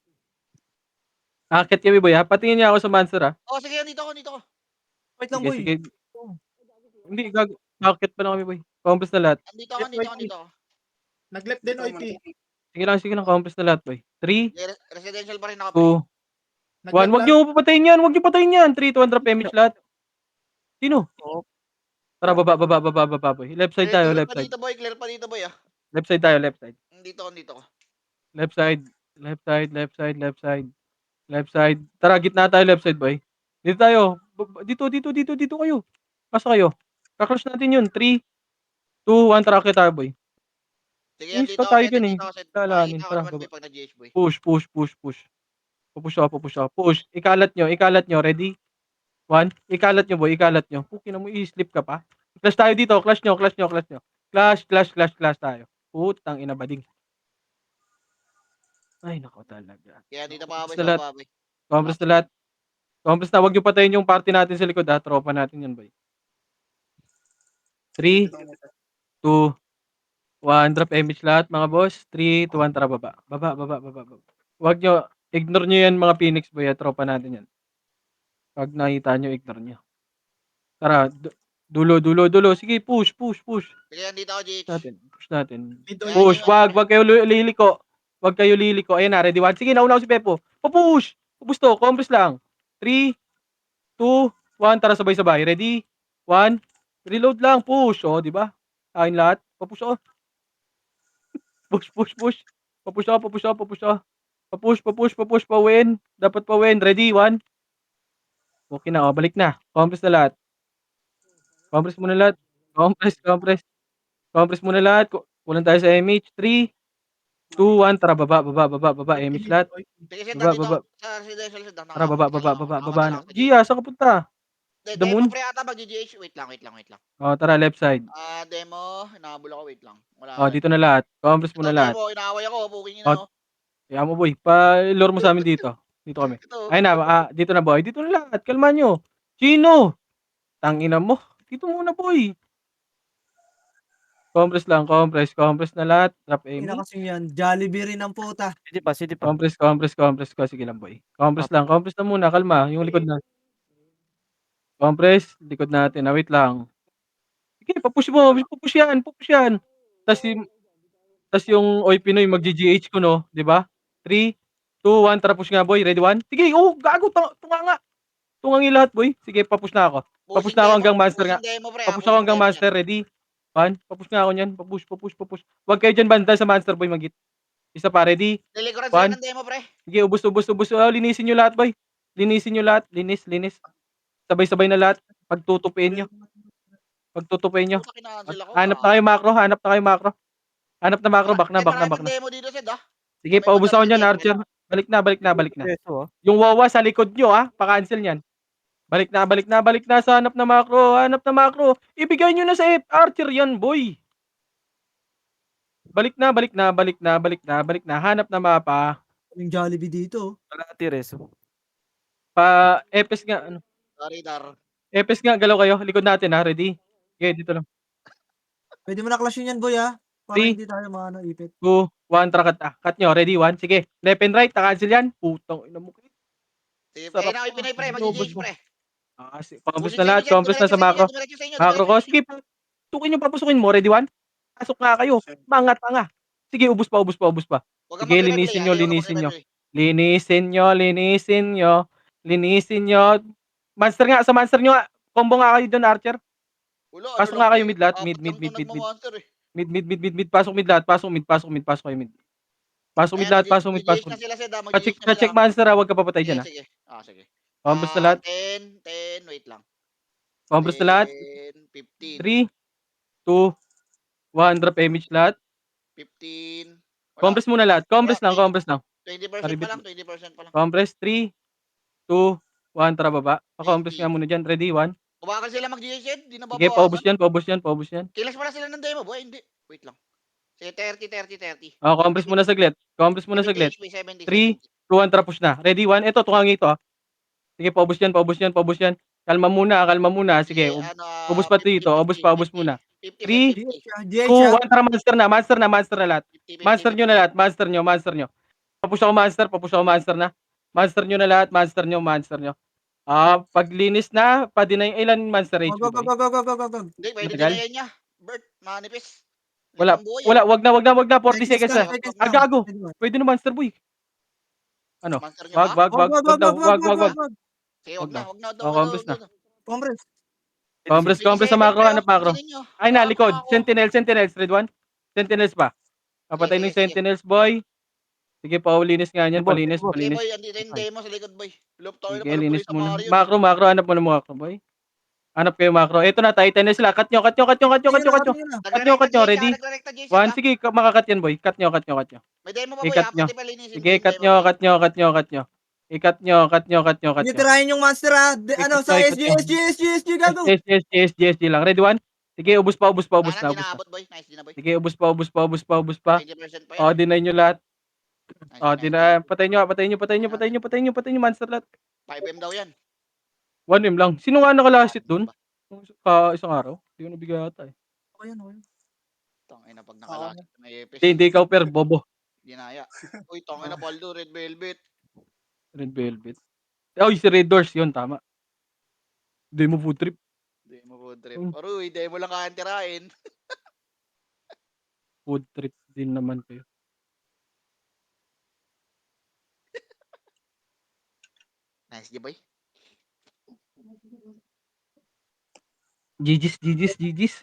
Akit kami, boy, patingin niya ako sa monster, Oh, sige, dito ako. Wait lang, boy. Sige. Hindi, gago. Akit pa lang kami, boy. Compress na lahat. Andito ako. Nag-left din, OIP. Sige lang, compress na lahat, boy. 3, Residential pa rin ako, pre. 2, 1. Wag niyo papatayin yan. 3, 2, 1, drop image lahat. Sino? Tara, baba, boy. Left side tayo, Clear left pa side. dito, boy. Clear pa dito, boy, ah. Left side tayo, left side. Dito ako. Left side. Tara, gitna tayo, left side, boy. Dito tayo. Dito kayo. Pasa kayo. Kakrush natin yun. 3, 2, 1. Tara, kita tayo, boy. Sige, yan, dito Scout tayo set. dyan, eh. Dito ako, set. Lalanin, Makikita ko tara, naman, baba. boy, pag nag-GH, boy. Push. Pupush ako. Push. Ikalat nyo. Ready? 1. Ikalat nyo, boy. Pukin na mo, i-sleep ka pa. Clash tayo dito. Clash nyo. Clash tayo. Putang ina, bading. Ay, nako talaga. Kaya dito pa, boy, Compress na sa lahat. baba, boy. Compress na. Huwag nyo patayin yung party natin sa likod, ha. Tropa natin yan, boy. 3, 2, 1. Drop image lahat, mga boss. 3, 2, 1. Tara, baba. Huwag nyo. Ignore nyo yan, mga Phoenix, boy. Tropa natin yan. Pag nakita nyo, ignore nyo. Tara, dulo. Sige, push. Sige, yan, dito ako, GH. Push natin. Mid, Kaya OIP. Push, wag kayo liliko. Ayan na, ready, 1. Sige, nauna ko si Pepo. Push to, compress lang. 3, 2, 1. Tara, sabay. Ready? 1. Reload lang, push. Oh, di ba? Kain lahat. Push. Push. Pupush ako. Pa-win. Dapat pa-win. Ready? 1. Okay na, balik na. Compress na lahat. Compress muna lahat. Compress muna lahat. Kulang tayo sa MH. 3, 2, 1. Tara, baba. MH lahat. Sige, set. Baba. Dito sa residential set. Tara, baba. Nakapunta Gia, saan ka punta? The Demo moon? pre ata mag-GH. Wait lang. Oh, tara, left side. Demo, hinahabol ako, wait lang. Oh, Wala. dito na lahat. Compress mo Ito, na lahat. demo, inaaway ako, puking Oh, ina, oh. kaya mo, boy. Pa-lure mo sa amin dito. Dito kami. Ito. Ayun na, dito na, boy. Dito na lahat. Kalma nyo. Chino! Tangina mo. Dito muna, boy. Compress lang, compress na lahat. Drop Ina Amy. kasi yan. Jollibee rin ang puta. City pa. Compress ko. Sige lang, boy. Compress na muna. Kalma. Yung likod na. Compress. Likod natin. Wait lang. Sige, papush mo. Papush yan. Tas yung, Oy Pinoy, mag-GGH ko, no? Di ba? 3, 2, 1. Tara, push nga, boy. Ready, 1? Sige, gago. Tunga nga. Tungangi lahat, boy. Sige, papush na ako. Papush na ako hanggang master nga. Pushing demo, pre, Papush ako hanggang demo yan. master. Ready? 1. Papush na ako niyan. Papush. Huwag kayo dyan banda sa monster, boy. Magit. Isa pa. Ready? Nilikuran sila 1. ng demo, pre. Sige, ubus. Oh, linisin nyo lahat, boy. Linisin nyo lahat. Linis. Sabay-sabay na lahat. Pagtutupin nyo. Puta, kinancel ako, Hanap na kayo macro. Hanap na macro. Back Marami na. pang demo dito, Sed, ah. Sige, May paubos ako magaling niyan, demo. Archer. Balik na. Peso, ah. Yung wawa sa likod nyo, pa-cancel niyan. Balik na sa hanap na macro. Ibigay nyo na sa Archer yan, boy. Balik na. Hanap na mapa. Yung Jollibee dito. Wala ka Tires. Epes nga, Sorry, Dar. Epes nga, galaw kayo. Likod natin, ready? Okay, dito lang. Pwede mo na clash yan, boy, ha? Para 3, hindi tayo ipit. 2, 1, tara, cut nyo. Ready, 1. Sige, left and right, cancel yan. Putang ina mo. Sige, Sarap. na, Pinay, pre, Robos mag-GH, mo. pre. Compress Pushing na sa lahat, inyo, Sed. compress na Dumiretso sa sa inyo, macro. dumiretso sa inyo, Macro ko, dumiretso. sige, papasukin mo. Ready, 1? Pasok nga kayo. Mga tanga. Sige, ubus pa. Huwag kang Sige, magre-replay, linisin ah. Huwag kang nyo. magre-replay. Linisin nyo. Monster nga, sa monster nyo nga. Combo nga kayo doon, Archer. Wala, ano Pasok lang nga to, kayo eh. mid lahat. Apat lang to nagmamonster, eh. Mid. Pasok mid lahat. Pasok mid. Pasok kayo mid. Pasok mid Ayan, lahat. Pasok mid. mag-GH na sila, Sed, ah. Mag-GH na sila. Ka-check monster, huwag ka papatay Sige, dyan, sige. Sige. Compress na lahat. 10, wait lang. Compress na lahat. 10, 15, 3, 2, 1. Drop image lahat. 15. Wala. Compress muna lahat. Compress lang. 20% pa lang, 20% pa lang. Compress. 3, 2, 1. Tara baba. Pa-compress 20. nga muna dyan. Ready, 1. Kumakal sila mag-GH, di Sige, nababawasan. paubos yan. Kilas pala sila ng demo, boy. Hindi. Wait lang. Sige, 30. Compress muna saglit. 70 HP, 70, 3, 70. 2, 1. Tara, push na. Ready, 1. Ito, tungangi ito, Sige, paubos yan. Kalma muna. Sige, Sige, ano, ubos pa 50, dito. Ubos 50, pa muna. 50, 3, 50, GH, 2, ha? 1. Tara, monster na lahat. 50, 50, Monster nyo na 50. lahat. Monster nyo. Papush ako monster na. Monster nyo na lahat. Monster nyo. Paglinis na, pa-deny ilan monster Go, HP, go, go, boy? go, go, go, go, go. Hindi, pwede Matagal? dinayan niya. Bert, manipis. Wala, Limang buhay, wag na. 40 seconds na. Seconds lang. Gago. Ready, one. Pwede na monster, boy. Ano? Monster nyo ba? Wag. Sige, Wag na. wag na. Compress na. Compress. Compress sa 27, macro, pre, hanap macro. pansinin nyo. Ay na, likod. Ako. Sentinels, red 1. Sentinels pa. Papatay ng Sige. Sentinels, boy. Sige, paulinis nga yan. Boy, Palinis. Sige, boy, andito yung demo sa likod, boy. Loop tayo na Sige, pala linis sa muna. Mario. Macro, hanap mo na macro, boy. Hanap kayo macro. Ito na, Titanels sila. Cut nyo. Cut nyo. Ready? Nagre-recta GH, 1, sige, makakat yan, boy. Cut nyo. May demo pa, boy, I-cut nyo. pati palinisin Sige, ko yung cut demo, boy. nyo. I-cut nyo. Hindi tirahin yung monster, ha? Sa Ikot nyo. SG, gago. SG lang. Ready, 1? Sige, ubus pa. Di naabot, boy. Nice, di na, boy. Sige, ubus pa. 20% pa yan. Deny nyo lahat. Nice. Patay nyo, monster lahat. 5M daw yan. 1M lang. Sino nga nakalasit dun? Isang araw? Hindi ko nabigay ata eh. Okay. Tangina pag nakalasot may epis. Hindi ikaw, per, bobo. Dinaya. Uy, tangina Paldo, Red Velvet. Red Velvet. Si Red Doors, yun, tama. Demo food trip. Demo food trip. Aroy, demo lang kaantirain. Food trip din naman kayo. Nice, di boy. GG's.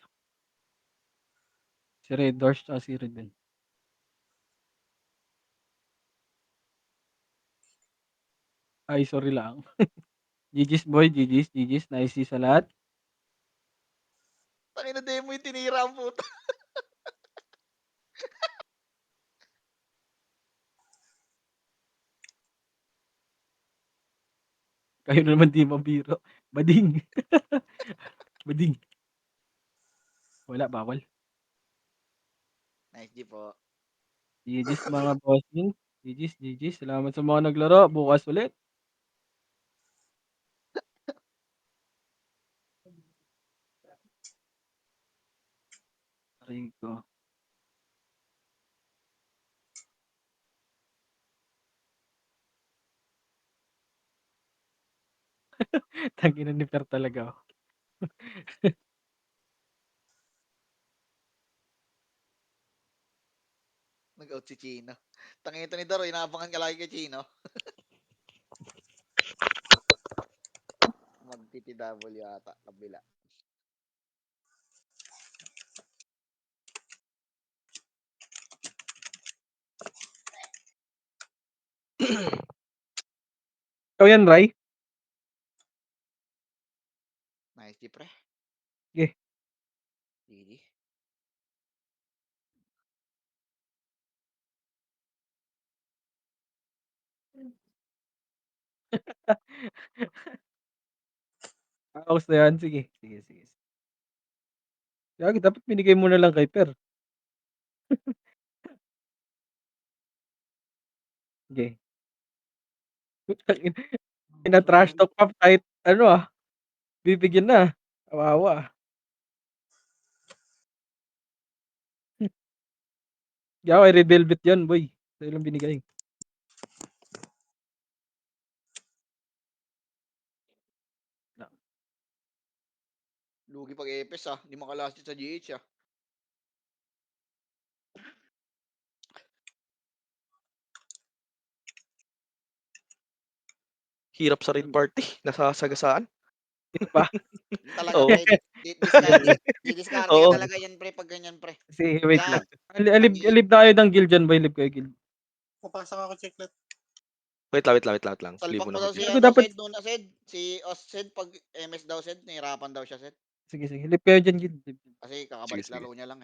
Si Red Doors, si Red din. Ay, sorry lang. GG's, boy. GG's. Nice sa lahat. Tangina demo yung tinira ang puto. Kayo na naman di mabiro. Bading. Bading. Wala, bawal. Nice G po. GG's mga bossing. GG's. Salamat sa mga naglaro. Bukas ulit. Aray ko. Tangina ni Per talaga. Nag-out si Chino. Tangina to ni Daro, inaabangan ka lagi kay Chino. Mag-TTW ata, kabila. Ikaw yan, Rai? Nice G, pre. Sige. GG. Ayos na yan. Sige. Gagi, dapat binigay mo na lang kay Per. Sige. Ina-trash talk pa kahit ano bibigyan na. Kawawa. Kaya kay Red Velvet yan, boy. Sa'yo lang binigay. Lugi pag epes Di makalastit sa GH Hirap sa raid party. Nasasagasaan. Pa. Talaga Oo. pre, didiskarte ka Oo. talaga yan pre pag ganyan pre. Sige, wait Yan. lang. Alib na kayo ng guild dyan, boy. Alib kayo guild. Papasok ako checklet. Wait lang. Leave Salpak mo mo na daw ako si dyan. Ako dapat- Sed nuna Sed. Si Sed pag MS daw Sed, nahirapan daw siya Sed. Sige. Alib kayo dyan, guild. Kasi kakabalik Sige. laro niya lang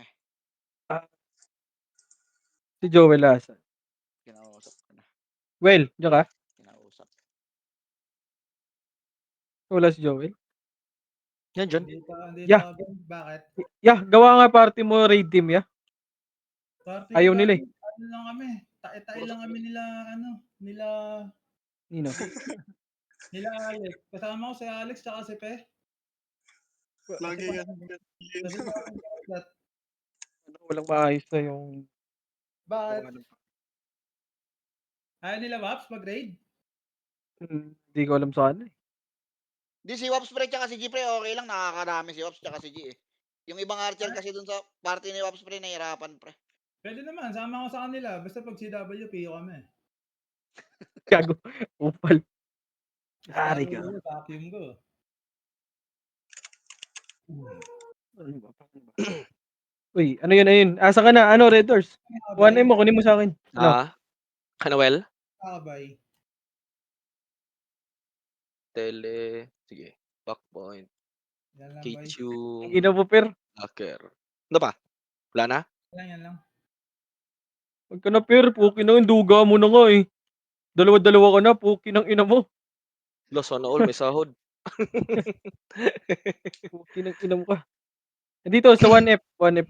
Si Joel asa. Kinausap ko na. Well, dyan ka? Kinausap. Wala si Joel. Yan dyan. Hindi Yeah. pa ako. Bakit? Yeah, gawa nga party mo raid team, yeah. Party Ayaw ko nila dati, Ano lang kami. Tae-tae lang kami nila Nino. Alex. Kasama ko si Alex tsaka si Pe. Lagi yan. Kasi parang chocolate. Walang maayos na yung... Bakit? Ayaw nila Waps mag-raid? Hindi ko alam saan eh. Di si Waps pre tsaka si G pre, okay lang, nakakarami si Waps tsaka si G Yung ibang archer kasi dun sa party ni Waps pre, nahirapan pre. Pwede naman, sama ko sa kanila. Basta pag CW, PO kami. Gago. Upal. Ari ka. Vacuum ko. Ano ba? Uy, ano yun? Asa ka na? Ano, Red Doors? 1M mo, kunin mo sa akin. Ano? Kanoel? Kakabay. Sige. Backpoint. Yan lang, boy. K2. Ina mo, Per. Hacker. Ano pa? Wala na? Yan lang. Huwag ka na, Per. Puki na yun. Duga mo na nga eh. Dalawa-dalawa ka na. Puki ng ina mo. Sana all may sahod. Puki ng ina mo ka. Dito sa 1F. 1F.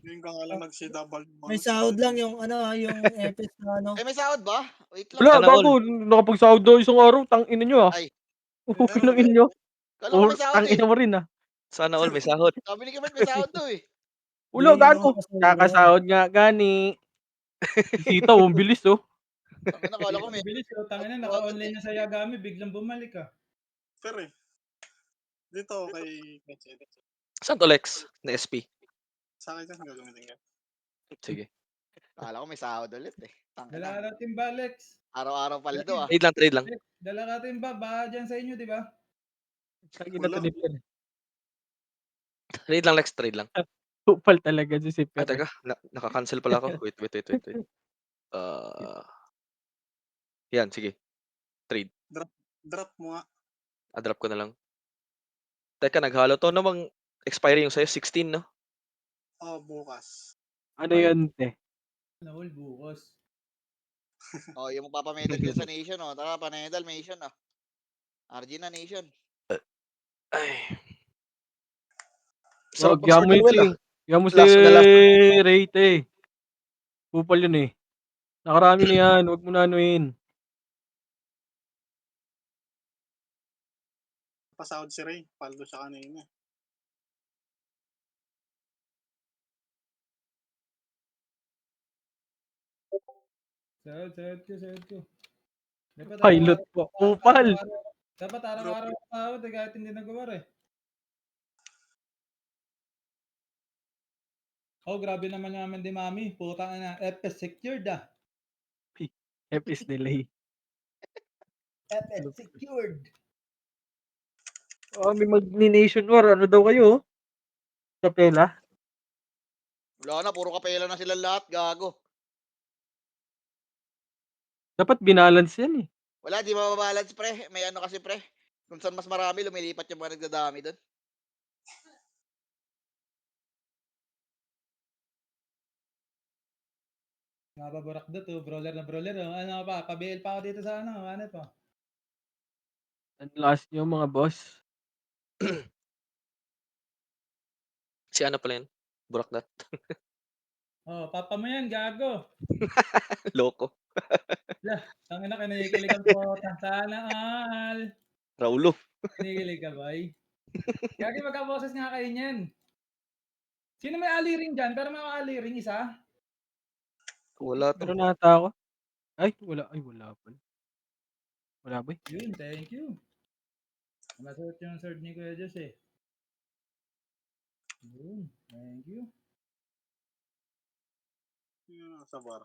Yung ka nga lang nag-CW. May sahod lang yung yung EPS na ano. May sahod ba? Wait lang. Wala, Sana all. gago. Nakapagsahod daw isang araw. Tang ina nyo ah. Ay. Puki ng ina nyo. Kala ko may sahod Tang ina mo rin ah. Sana all may sahod. Sabi ni Kevin may sahod daw Wala, Hindi gago. naman kasi Kakasahod nga gani. Sita, ang bilis oh. Tangina, kala ko may. Bilis, tangina, naka-online na sa Yagami, biglang bumalik Pero dito kay Mercedes. Saan to, Lex? Na SP. Sa akin kasi gagamitin ka. Sige. Kala ko may sahod ulit Dala Tangina. natin ba, Alex? Araw-araw paldo Trade lang. Dala natin ba? Ba dyan sa inyo, di ba? Tangina to ni Per. Trade lang, Lex. Trade lang. Upal talaga si Per. Teka. Naka-cancel pala ako. Wait. Yan, sige. Trade. Drop mo nga. Drop ko na lang. Teka, naghalo to. Namang expiry yung sa'yo, 16, no? Bukas. Ano yan, te? Nahul bukas. Yung magpapamedal ka sa nation Tara, panedal nation RG na Nation. Ay. Wag, Sarap mag Sword and Well ah. yan mo si Last na last. Rate eh. Kupal yun eh. Nakarami na yan, wag mo na anuin. Pasahod si Ray. Paldo siya kanina. Sahod ko. Dapat Pilot po. Kupal. Dapat araw-araw sahod eh, kahit hindi nag-war eh. Oh, grabe naman naman di mami. Putang na. FS secured ah. FS delay. FS secured. Oh, may mag-nation war. Ano daw kayo? Kapela? Wala na, puro kapela na sila lahat, gago. Dapat binalance yan eh. Wala, di mababalance pre. May ano kasi pre. Kung saan mas marami, lumilipat yung mga nagdadami doon. Napaburak do to. Brawler na brawler. Oh. Ano pa? Pa-BL pa ako dito sa ano. Ano pa? Ang last nyo mga boss. Si ano pala yun? Burakdat. Oh, papa mo yan, gago. Loko. Tangina, kinikilig ang pota. Sana all. Raulo. Kinikilig ka, boy. Gagi, magka-boses nga kayo niyan. Sino may aliring dyan? Pero may aliring isa? Wala to. Pero nata ako. Ay, wala. Ay, wala pa. Wala ba? Yun, thank you. Masuot yung sword ni Kuya Diyos eh. Yun, thank you. Yun sa bar.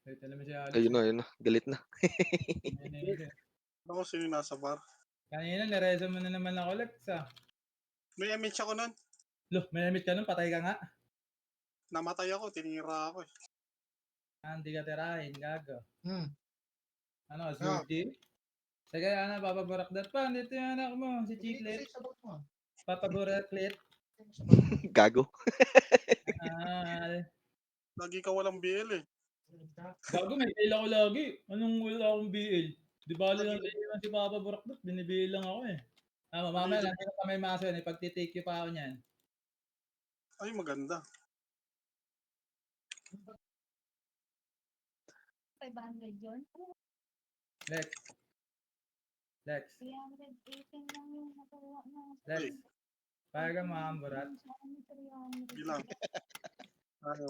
Wait, alam mo si Alex. Ayun na. Galit na. Ako sino nasa bar. Kanina, narezo mo na naman ako, Lex ah. May MH ako nun. Loh, may namit ka nun, patay ka nga. Namatay ako, tinira ako eh. Hindi ka tirahin, gago. Ano, Ah. Zurdi? Sige, ano, papaburakdat pa. Dito yung anak mo, si Chiclet. Papaburaklet. Gago. Lagi ka walang BL eh. Gago, may BL ako lagi. Anong wala akong BL? Di bali lang lang si Papa Burakdat, binibill lang ako eh. Mamaya lang kita may maso yan, ipagtitake you pa ako niyan. Ay, maganda. 500 yun? Lex. Lex. 318 lang yung natuwa na. Lex. Kaya ka mahamburat. Bilang. Ano?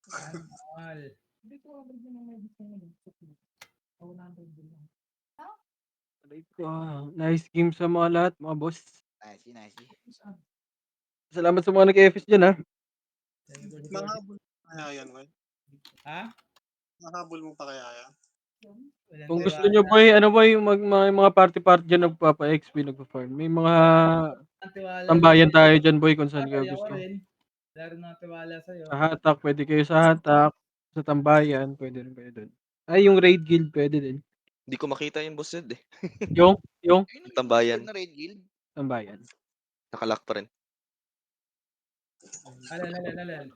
Mahal. Nice game sa mga lahat, mga boss. Nice. Salamat sa mga nag-FS dyan ha. Mahabol mo kaya yan, Way? Ha? Mahabol mo pa kaya yan? Walang Kung gusto tiwala. nyo boy, ano boy, yung mga party-party dyan nagpapa-XP, nagpa-farm. May mga Walang tiwala tambayan lang. tayo dyan boy kung saan Ako ka gusto. rin. Wala rin mga tiwala sa'yo. Sa hatak, pwede kayo sa hatak. Sa tambayan, pwede rin kayo dun. Ay, yung raid guild, pwede din. Hindi ko makita yung boss Zed eh. Yung Ayun, Tambayan. Na Red Guild. tambayan. Nakalock pa rin. Alin.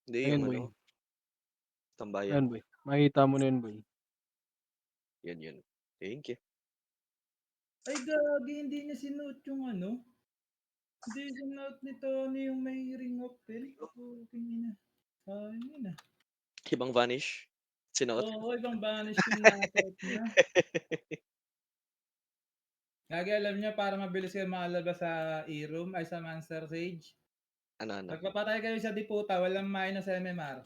Hindi Ayun yung boy. ano. Tambayan. Ayun boy. Makita mo na yun boy. Yan. Thank you. Ay, gagi, hindi niya sinuot yung ano. Hindi sinuot ni Tony yung may ring of bell. Okay na. Sayang yun ah. Ibang vanish. Sinuot. Oo, ibang banish yung nasuot niya. Gagi, alam niya, para mabilis kayo makalabas sa E-room, ay sa Monster Sage. Ano. Pagpapatay kayo sa Diputa, walang minus MMR.